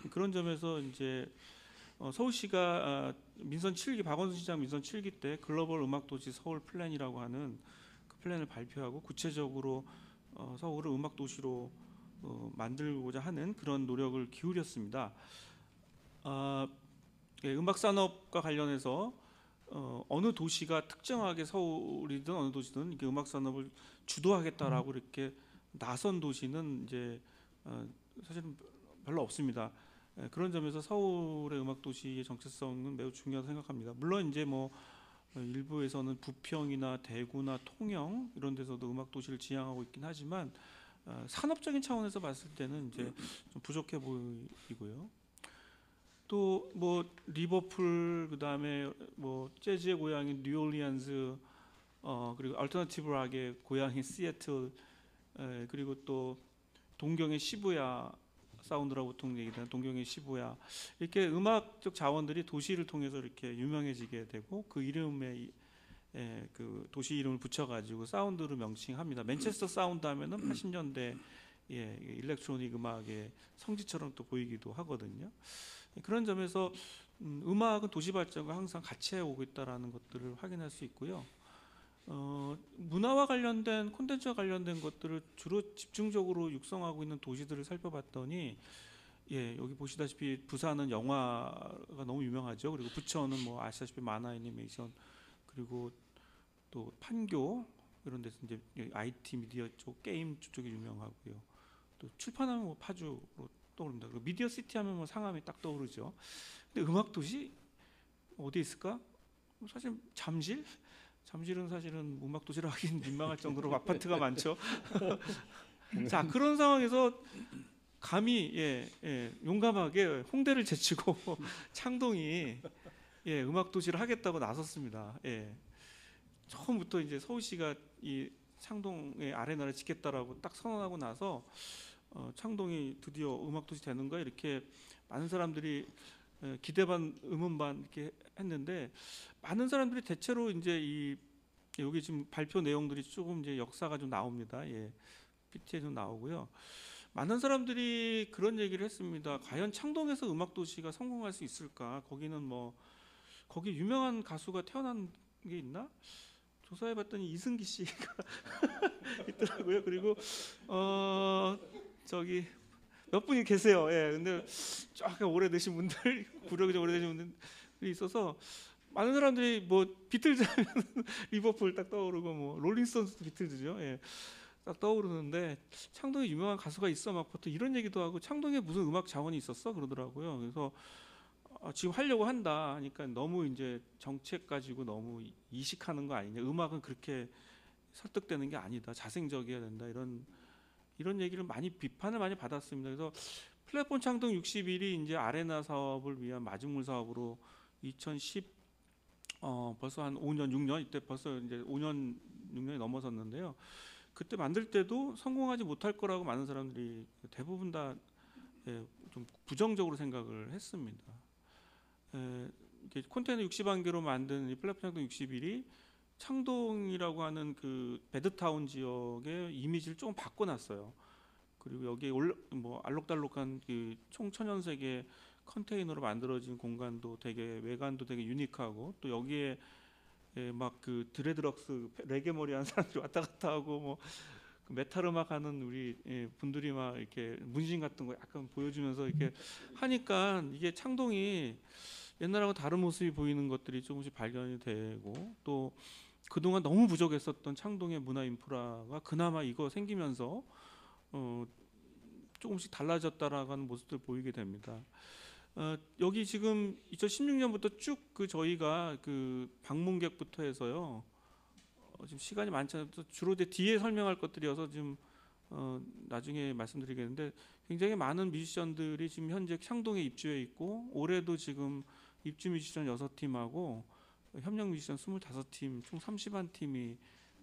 그런 점에서 이제 서울시가 민선 7기, 박원순 시장 민선 7기 때 글로벌 음악도시 서울 플랜이라고 하는 그 플랜을 발표하고, 구체적으로 서울을 음악 도시로 만들고자 하는 그런 노력을 기울였습니다. 예, 음악 산업과 관련해서 어느 도시가 특정하게 서울이든 어느 도시든 이렇게 음악 산업을 주도하겠다라고 이렇게 나선 도시는 이제 사실은 별로 없습니다. 예, 그런 점에서 서울의 음악 도시의 정체성은 매우 중요하다고 생각합니다. 물론 이제 뭐 일부에서는 부평이나 대구나 통영 이런 데서도 음악 도시를 지향하고 있긴 하지만, 산업적인 차원에서 봤을 때는 이제 좀 부족해 보이고요. 또 뭐 리버풀, 그다음에 뭐 재즈의 고향인 뉴올리언스, 그리고 얼터너티브 락의 고향인 시애틀, 그리고 또 동경의 시부야 사운드라고 보통 얘기하는 동경의 시부야, 이렇게 음악적 자원들이 도시를 통해서 이렇게 유명해지게 되고, 그 이름에 그 도시 이름을 붙여가지고 사운드로 명칭합니다. 맨체스터 사운드 하면은 80년대 일렉트로닉 음악의 성지처럼 또 보이기도 하거든요. 그런 점에서 음악은 도시 발전과 항상 같이 해오고 있다라는 것들을 확인할 수 있고요. 문화와 관련된 콘텐츠와 관련된 것들을 주로 집중적으로 육성하고 있는 도시들을 살펴봤더니, 예, 여기 보시다시피 부산은 영화가 너무 유명하죠. 그리고 부천은 뭐 아시다시피 만화 애니메이션, 그리고 또 판교 이런 데서 이제 IT 미디어 쪽, 게임 쪽이 유명하고요. 또 출판하면 뭐 파주로 떠오릅니다. 그리고 미디어 시티 하면 뭐 상암이 딱 떠오르죠. 근데 음악 도시 어디 있을까? 사실 잠실은 사실은 음악 도시라고 하긴 민망할 정도로 아파트가 많죠. 자, 그런 상황에서 감히 용감하게 홍대를 제치고 창동이 음악 도시를 하겠다고 나섰습니다. 처음부터 이제 서울시가 이 창동의 아레나를 짓겠다라고 딱 선언하고 나서 창동이 드디어 음악 도시 되는 거야, 이렇게 많은 사람들이 기대 반 의문 반 이렇게 했는데, 많은 사람들이 대체로 이제 여기 지금 발표 내용들이 조금 이제 역사가 좀 나옵니다. PT에 좀 나오고요. 많은 사람들이 그런 얘기를 했습니다. 과연 창동에서 음악 도시가 성공할 수 있을까? 거기는 뭐 거기 유명한 가수가 태어난 게 있나? 조사해봤더니 이승기 씨가 있더라고요. 그리고 저기 몇 분이 계세요. 근데 쫙 오래되신 분들, 구력이 좀 오래되신 분들이 있어서 많은 사람들이 뭐 비틀즈 하면 리버풀 딱 떠오르고, 뭐 롤링스톤스도 비틀즈죠. 딱 떠오르는데, 창동에 유명한 가수가 있어 막 보통 이런 얘기도 하고, 창동에 무슨 음악 자원이 있었어 그러더라고요. 그래서 지금 하려고 한다 하니까 너무 이제 정책 가지고 너무 이식하는 거 아니냐, 음악은 그렇게 설득되는 게 아니다, 자생적이어야 된다, 이런 얘기를 비판을 많이 받았습니다. 그래서 플랫폼 창동 60일이 이제 아레나 사업을 위한 마중물 사업으로 2010 벌써 한 5년 6년, 이때 벌써 이제 5년 6년이 넘어섰는데요. 그때 만들 때도 성공하지 못할 거라고 많은 사람들이 대부분 다 좀 부정적으로 생각을 했습니다. 콘테이너 60안개로 만든 이 플랫폼 창동 60일이 창동이라고 하는 그 배드타운 지역의 이미지를 조금 바꿔놨어요. 그리고 여기에 뭐 알록달록한 그 총천연색의 컨테이너로 만들어진 공간도 되게 외관도 되게 유니크하고 또 여기에 막 그 드레드럭스 레게 머리 한 사람들이 왔다 갔다 하고 뭐그 메탈 음악 하는 우리 분들이 막 이렇게 문신 같은 거 약간 보여주면서 이렇게 하니까 이게 창동이 옛날하고 다른 모습이 보이는 것들이 조금씩 발견이 되고 또 그동안 너무 부족했었던 창동의 문화 인프라가 그나마 이거 생기면서 조금씩 달라졌다라는 모습들 보이게 됩니다. 여기 지금 2016년부터 쭉 그 저희가 그 방문객부터 해서요. 지금 시간이 많지 않아서 주로 뒤에 설명할 것들이어서 지금 나중에 말씀드리겠는데 굉장히 많은 뮤지션들이 지금 현재 창동에 입주해 있고 올해도 지금 입주 뮤지션 6팀하고 협력 뮤지션 25팀 총 30한 팀이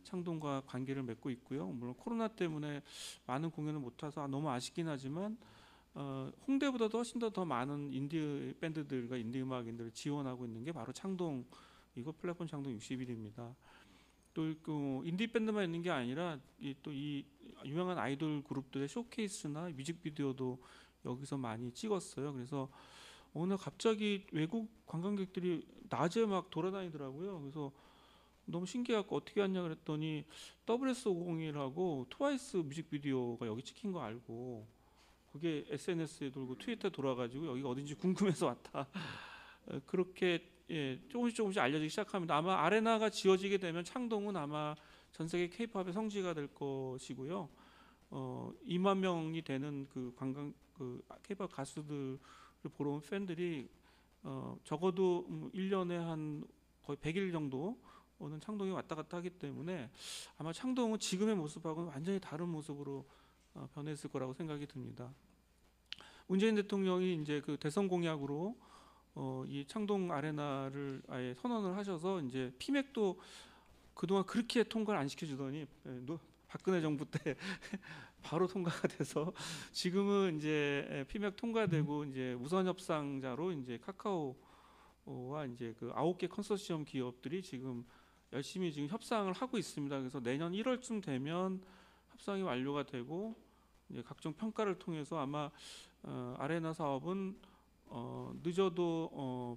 창동과 관계를 맺고 있고요. 물론 코로나 때문에 많은 공연을 못해서 너무 아쉽긴 하지만 홍대보다도 훨씬 더 많은 인디 밴드들과 인디 음악인들을 지원하고 있는 게 바로 창동이고 플랫폼 창동 60일입니다. 또 그 인디 밴드만 있는 게 아니라 또 이 유명한 아이돌 그룹들의 쇼케이스나 뮤직비디오도 여기서 많이 찍었어요. 그래서 오늘 갑자기 외국 관광객들이 낮에 막 돌아다니더라고요. 그래서 너무 신기하고 어떻게 왔냐 그랬더니 WS501하고 트와이스 뮤직비디오가 여기 찍힌 거 알고 그게 SNS에 돌고 트위터에 돌아가지고 여기가 어딘지 궁금해서 왔다. 그렇게 조금씩 알려지기 시작합니다. 아마 아레나가 지어지게 되면 창동은 아마 전 세계 K-팝의 성지가 될 것이고요. 2만 명이 되는 그 관광 그 K-팝 가수들을 보러 온 팬들이 적어도 1년에 한 거의 100일 정도 오는 창동에 왔다 갔다 하기 때문에 아마 창동은 지금의 모습하고는 완전히 다른 모습으로 변했을 거라고 생각이 듭니다. 문재인 대통령이 이제 그 대선 공약으로 이 창동 아레나를 아예 선언을 하셔서 이제 피맥도 그동안 그렇게 통과를 안 시켜주더니 박근혜 정부 때 바로 통과가 돼서 지금은 이제 피맥 통과되고 이제 우선 협상자로 이제 카카오와 이제 그 9개 컨소시엄 기업들이 지금 열심히 지금 협상을 하고 있습니다. 그래서 내년 1월쯤 되면 협상이 완료가 되고 이제 각종 평가를 통해서 아마 아레나 사업은 늦어도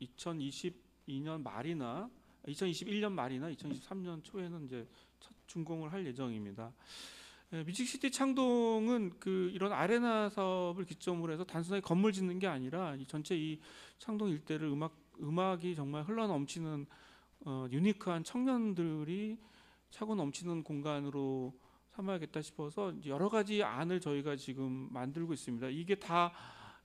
2022년 말이나 2021년 말이나 2023년 초에는 이제 첫 준공을 할 예정입니다. 뮤직시티 창동은 그 이런 아레나 사업을 기점으로 해서 단순하게 건물 짓는 게 아니라 이 전체 이 창동 일대를 음악이 정말 흘러 넘치는 유니크한 청년들이 차고 넘치는 공간으로 삼아야겠다 싶어서 여러 가지 안을 저희가 지금 만들고 있습니다. 이게 다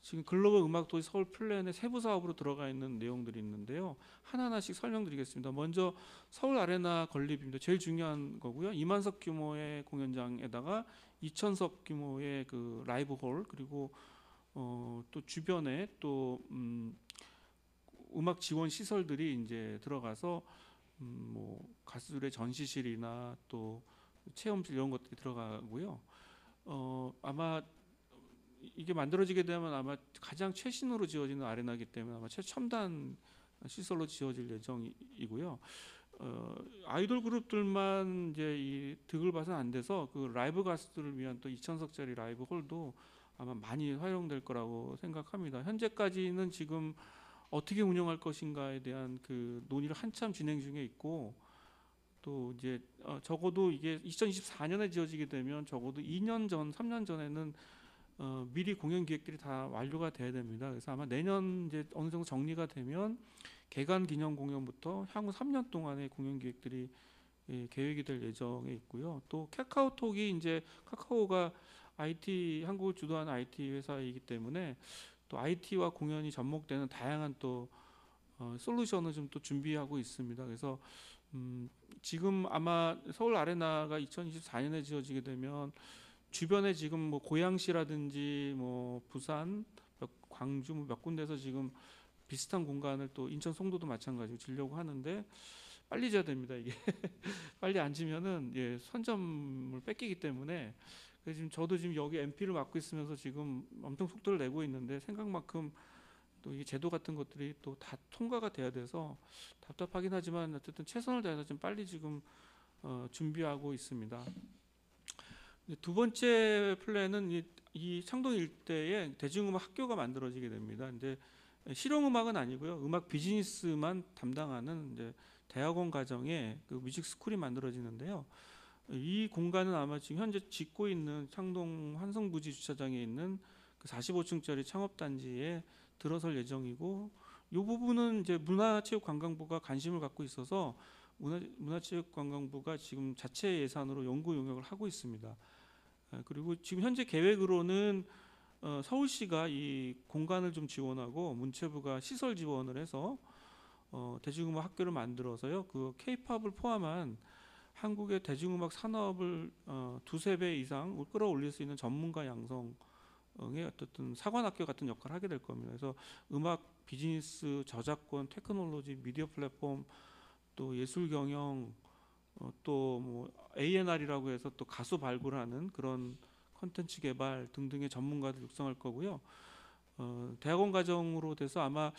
지금 글로벌 음악도시 서울 플랜의 세부 사업으로 들어가 있는 내용들이 있는데요. 하나하나씩 설명드리겠습니다. 먼저 서울 아레나 건립입니다. 제일 중요한 거고요. 2만석 규모의 공연장에다가 2,000석 규모의 그 라이브 홀 그리고 또 주변에 또 음악 지원 시설들이 이제 들어가서 뭐 가수들의 전시실이나 또 체험실 이런 것들이 들어가고요. 아마 이게 만들어지게 되면 아마 가장 최신으로 지어지는 아레나이기 때문에 아마 최첨단 시설로 지어질 예정이고요. 아이돌 그룹들만 이제 이 득을 봐서는 안 돼서 그 라이브 가수들을 위한 또 2,000석짜리 라이브 홀도 아마 많이 활용될 거라고 생각합니다. 현재까지는 지금 어떻게 운영할 것인가에 대한 그 논의를 한참 진행 중에 있고 또 이제 적어도 이게 2024년에 지어지게 되면 적어도 2년 전, 3년 전에는 미리 공연 기획들이 다 완료가 돼야 됩니다. 그래서 아마 내년 이제 어느 정도 정리가 되면 개관 기념 공연부터 향후 3년 동안의 공연 기획들이 계획이 될 예정에 있고요. 또 카카오톡이 이제 카카오가 IT 한국을 주도하는 IT 회사이기 때문에 또 IT와 공연이 접목되는 다양한 또 솔루션을 좀 또 준비하고 있습니다. 그래서 지금 아마 서울 아레나가 2024년에 지어지게 되면 주변에 지금 뭐 고양시라든지 뭐 부산, 광주 몇 군데서 지금 비슷한 공간을 또 인천 송도도 마찬가지로 지려고 하는데 빨리 지어야 됩니다. 이게 빨리 안 지면은 선점을 뺏기기 때문에 그래서 지금 저도 지금 여기 MP를 맡고 있으면서 지금 엄청 속도를 내고 있는데 생각만큼 또 이 제도 같은 것들이 또 다 통과가 돼야 돼서 답답하긴 하지만 어쨌든 최선을 다해서 좀 빨리 지금 준비하고 있습니다. 두 번째 플랜은 이 창동 일대에 대중음악 학교가 만들어지게 됩니다. 근데 실용음악은 아니고요. 음악 비즈니스만 담당하는 이제 대학원 과정에 그 뮤직 스쿨이 만들어지는데요. 이 공간은 아마 지금 현재 짓고 있는 창동 환성부지 주차장에 있는 그 45층짜리 창업단지에 들어설 예정이고, 이 부분은 이제 문화체육관광부가 관심을 갖고 있어서 문화체육관광부가 지금 자체 예산으로 연구 용역을 하고 있습니다. 그리고 지금 현재 계획으로는 서울시가 이 공간을 좀 지원하고 문체부가 시설 지원을 해서 대중음악 학교를 만들어서요. 그 K-팝을 포함한 한국의 대중음악 산업을 두세 배 이상 끌어올릴 수 있는 전문가 양성의 어떤 사관학교 같은 역할을 하게 될 겁니다. 그래서 음악 비즈니스, 저작권, 테크놀로지, 미디어 플랫폼, 또 예술 경영, 또 뭐 A&R이라고 해서 또 가수 발굴하는 그런 콘텐츠 개발 등등의 전문가들 육성할 거고요. 대학원 과정으로 돼서 아마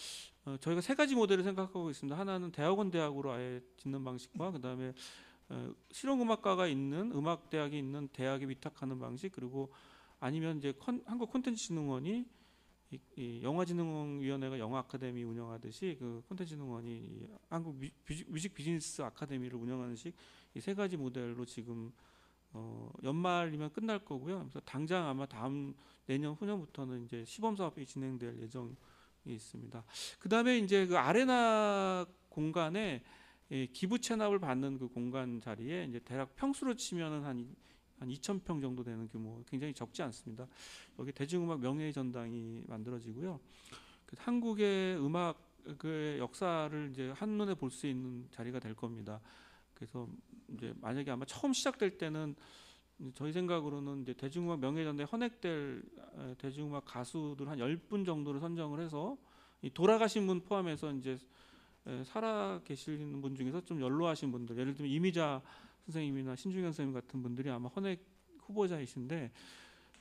저희가 세 가지 모델을 생각하고 있습니다. 하나는 대학원 대학으로 아예 짓는 방식과 그다음에 실용음악과가 있는 음악대학이 있는 대학에 위탁하는 방식, 그리고 아니면 이제 한국 콘텐츠진흥원이 이 영화진흥위원회가 영화 아카데미 운영하듯이 그 콘텐츠진흥원이 이 한국 뮤직 비즈니스 아카데미를 운영하는 식, 이 세 가지 모델로 지금 연말이면 끝날 거고요. 그래서 당장 아마 다음 내년 후년부터는 이제 시범 사업이 진행될 예정이 있습니다. 그다음에 이제 그 아레나 공간에 기부 체납을 받는 그 공간 자리에 이제 대략 평수로 치면은 한 2,000평 정도 되는 규모, 굉장히 적지 않습니다. 여기 대중음악 명예의 전당이 만들어지고요. 그 한국의 음악의 역사를 이제 한눈에 볼 수 있는 자리가 될 겁니다. 그래서 이제 만약에 아마 처음 시작될 때는 저희 생각으로는 이제 대중음악 명예의 전당에 헌액될 대중음악 가수들 한 10분 정도를 선정을 해서 이 돌아가신 분 포함해서 이제 살아 계시는 분 중에서 좀 연로하신 분들, 예를 들면 이미자 선생님이나 신중현 선생님 같은 분들이 아마 헌액 후보자이신데,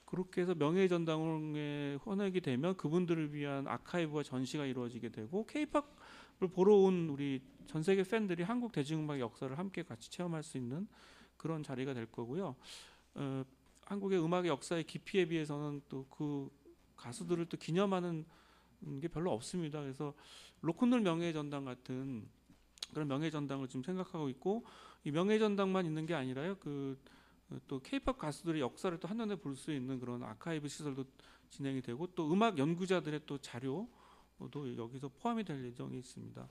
그렇게 해서 명예의 전당에 헌액이 되면 그분들을 위한 아카이브와 전시가 이루어지게 되고, K-팝을 보러 온 우리 전 세계 팬들이 한국 대중음악 역사를 함께 같이 체험할 수 있는 그런 자리가 될 거고요. 한국의 음악의 역사의 깊이에 비해서는 또 그 가수들을 또 기념하는 게 별로 없습니다. 그래서 로큰롤 명예의 전당 같은 그런 명예의 전당을 지금 생각하고 있고, 이 명예의 전당만 있는 게 아니라요. 그 또 K-팝 가수들의 역사를 또 한눈에 볼 수 있는 그런 아카이브 시설도 진행이 되고, 또 음악 연구자들의 또 자료도 여기서 포함이 될 예정이 있습니다.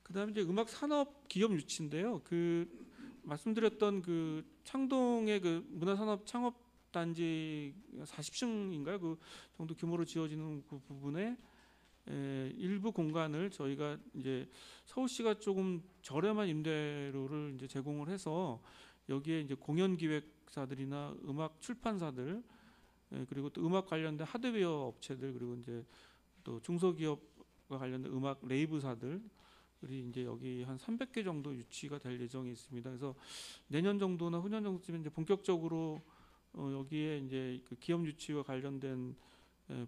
그다음에 이제 음악 산업 기업 유치인데요. 그 말씀드렸던 그 창동의 그 문화산업 창업 단지 40층인가요? 그 정도 규모로 지어지는 그 부분에 일부 공간을 저희가 이제 서울시가 조금 저렴한 임대료를 이제 제공을 해서 여기에 이제 공연 기획사들이나 음악 출판사들, 그리고 또 음악 관련된 하드웨어 업체들, 그리고 이제 또 중소기업과 관련된 음악 레이블사들이 이제 여기 한 300개 정도 유치가 될 예정이 있습니다. 그래서 내년 정도나 후년 정도쯤에 이제 본격적으로 여기에 이제 그 기업 유치와 관련된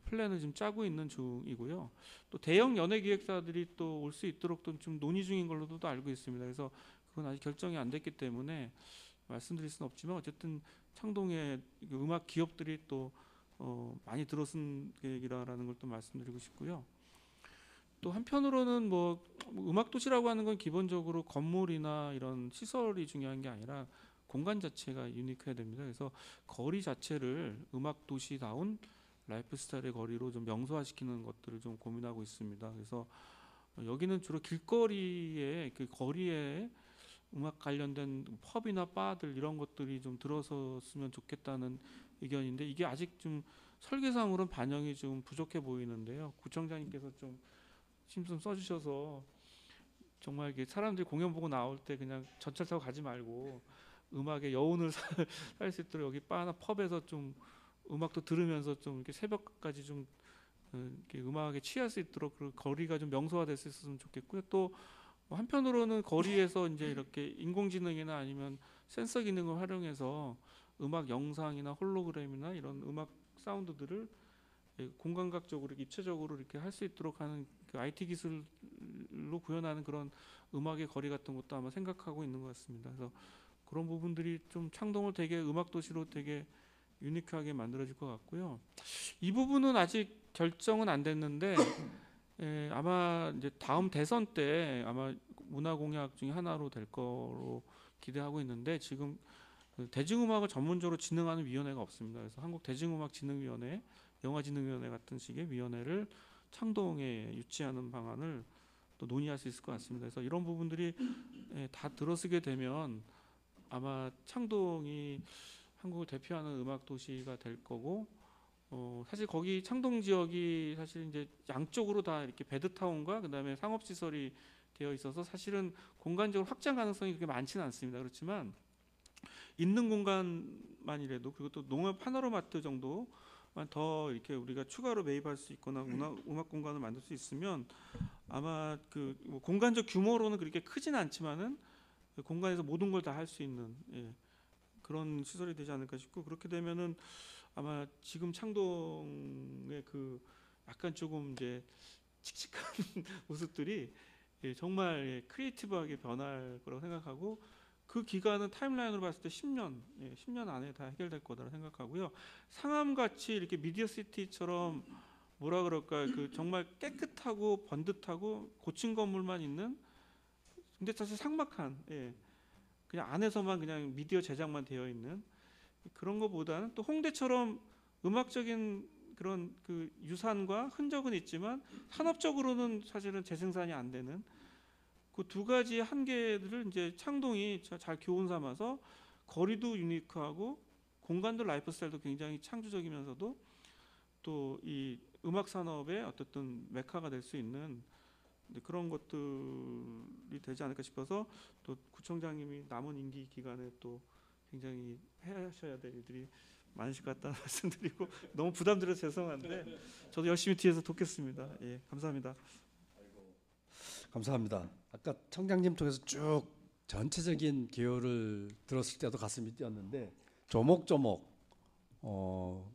플랜을 지금 짜고 있는 중이고요. 또 대형 연예 기획사들이 또 올 수 있도록 또 좀 논의 중인 걸로도 또 알고 있습니다. 그래서 그건 아직 결정이 안 됐기 때문에 말씀드릴 수는 없지만, 어쨌든 창동의 음악 기업들이 또 많이 들어선 계획이라는 걸 또 말씀드리고 싶고요. 또 한편으로는 뭐 음악 도시라고 하는 건 기본적으로 건물이나 이런 시설이 중요한 게 아니라 공간 자체가 유니크해야 됩니다. 그래서 거리 자체를 음악 도시다운 라이프 스타일의 거리로 좀 명소화시키는 것들을 좀 고민하고 있습니다. 그래서 여기는 주로 길거리에 그 거리에 음악 관련된 펍이나 바들 이런 것들이 좀 들어섰으면 좋겠다는 의견인데, 이게 아직 좀 설계상으로는 반영이 좀 부족해 보이는데요. 구청장님께서 좀 힘 좀 써주셔서 정말 이게 사람들이 공연 보고 나올 때 그냥 전철 타고 가지 말고 음악의 여운을 살 수 있도록 여기 바나 펍에서 좀 음악도 들으면서 좀 이렇게 새벽까지 좀 이렇게 음악에 취할 수 있도록 그 거리가 좀 명소화될 수 있었으면 좋겠고요. 또 한편으로는 거리에서 이제 이렇게 인공지능이나 아니면 센서 기능을 활용해서 음악 영상이나 홀로그램이나 이런 음악 사운드들을 공감각적으로 입체적으로 이렇게 할 수 있도록 하는 그 IT 기술로 구현하는 그런 음악의 거리 같은 것도 아마 생각하고 있는 것 같습니다. 그래서 그런 부분들이 좀 창동을 되게 음악 도시로 되게 유니크하게 만들어질 것 같고요. 이 부분은 아직 결정은 안 됐는데 아마 이제 다음 대선 때 아마 문화 공약 중에 하나로 될 거로 기대하고 있는데 지금 그 대중음악을 전문적으로 진흥하는 위원회가 없습니다. 그래서 한국대중음악진흥위원회, 영화진흥위원회 같은 식의 위원회를 창동에 유치하는 방안을 또 논의할 수 있을 것 같습니다. 그래서 이런 부분들이 다 들어서게 되면 아마 창동이 한국을 대표하는 음악 도시가 될 거고, 사실 거기 창동 지역이 사실 이제 양쪽으로 다 이렇게 베드타운과 그다음에 상업 시설이 되어 있어서 사실은 공간적으로 확장 가능성이 그렇게 많지는 않습니다. 그렇지만 있는 공간만이라도, 그리고 또 농협 파노라마트 정도만 더 이렇게 우리가 추가로 매입할 수 있거나 음악 공간을 만들 수 있으면 아마 그 뭐 공간적 규모로는 그렇게 크진 않지만은 그 공간에서 모든 걸 다 할 수 있는 그런 시설이 되지 않을까 싶고, 그렇게 되면은 아마 지금 창동의 그 약간 조금 이제 칙칙한 모습들이 정말 크리에이티브하게 변할 거라고 생각하고, 그 기간은 타임라인으로 봤을 때 10년, 10년 안에 다 해결될 거다라고 생각하고요. 상암같이 이렇게 미디어 시티처럼 뭐라 그럴까, 그 정말 깨끗하고 번듯하고 고층 건물만 있는, 근데 사실 삭막한, 그냥 안에서만 그냥 미디어 제작만 되어 있는 그런 것보다는 또 홍대처럼 음악적인 그런 그 유산과 흔적은 있지만 산업적으로는 사실은 재생산이 안 되는 그 두 가지 한계들을 이제 창동이 잘 교훈 삼아서 거리도 유니크하고 공간도 라이프 스타일도 굉장히 창조적이면서도 또 이 음악 산업의 어쨌든 메카가 될 수 있는 그런 것들이 되지 않을까 싶어서, 또 구청장님이 남은 임기 기간에 또 굉장히 하셔야 될 일들이 많으실 것 같다는 말씀드리고, 너무 부담드려서 죄송한데 저도 열심히 뒤에서 돕겠습니다. 감사합니다. 감사합니다. 아까 청장님 쪽에서 쭉 전체적인 기호를 들었을 때도 가슴이 뛰었는데 조목조목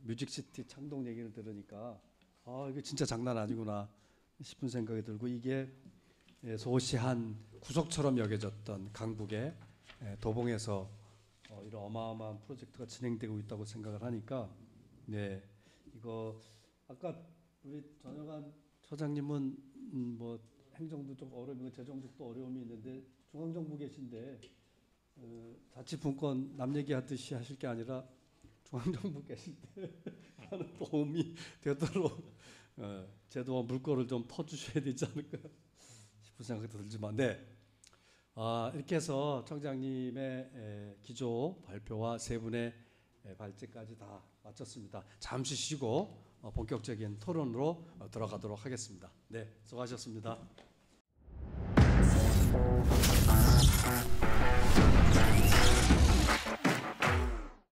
뮤직시티 창동 얘기를 들으니까 이게 진짜 장난 아니구나 싶은 생각이 들고, 이게 소시한 구석처럼 여겨졌던 강북의 도봉에서 이런 어마어마한 프로젝트가 진행되고 있다고 생각을 하니까, 이거 아까 우리 전영환 처장님은 뭐 행정도 좀 어려움이고 재정적도 어려움이 있는데 중앙정부 계신데 자치분권 남 얘기하듯이 하실 게 아니라 중앙정부 계실 때 하는 도움이 되도록 제도와 물꼬를 좀 터주셔야 되지 않을까 싶은 생각도 들지만, 이렇게 해서 청장님의 기조 발표와 세 분의 발제까지 다 마쳤습니다. 잠시 쉬고 본격적인 토론으로 들어가도록 하겠습니다. 수고하셨습니다.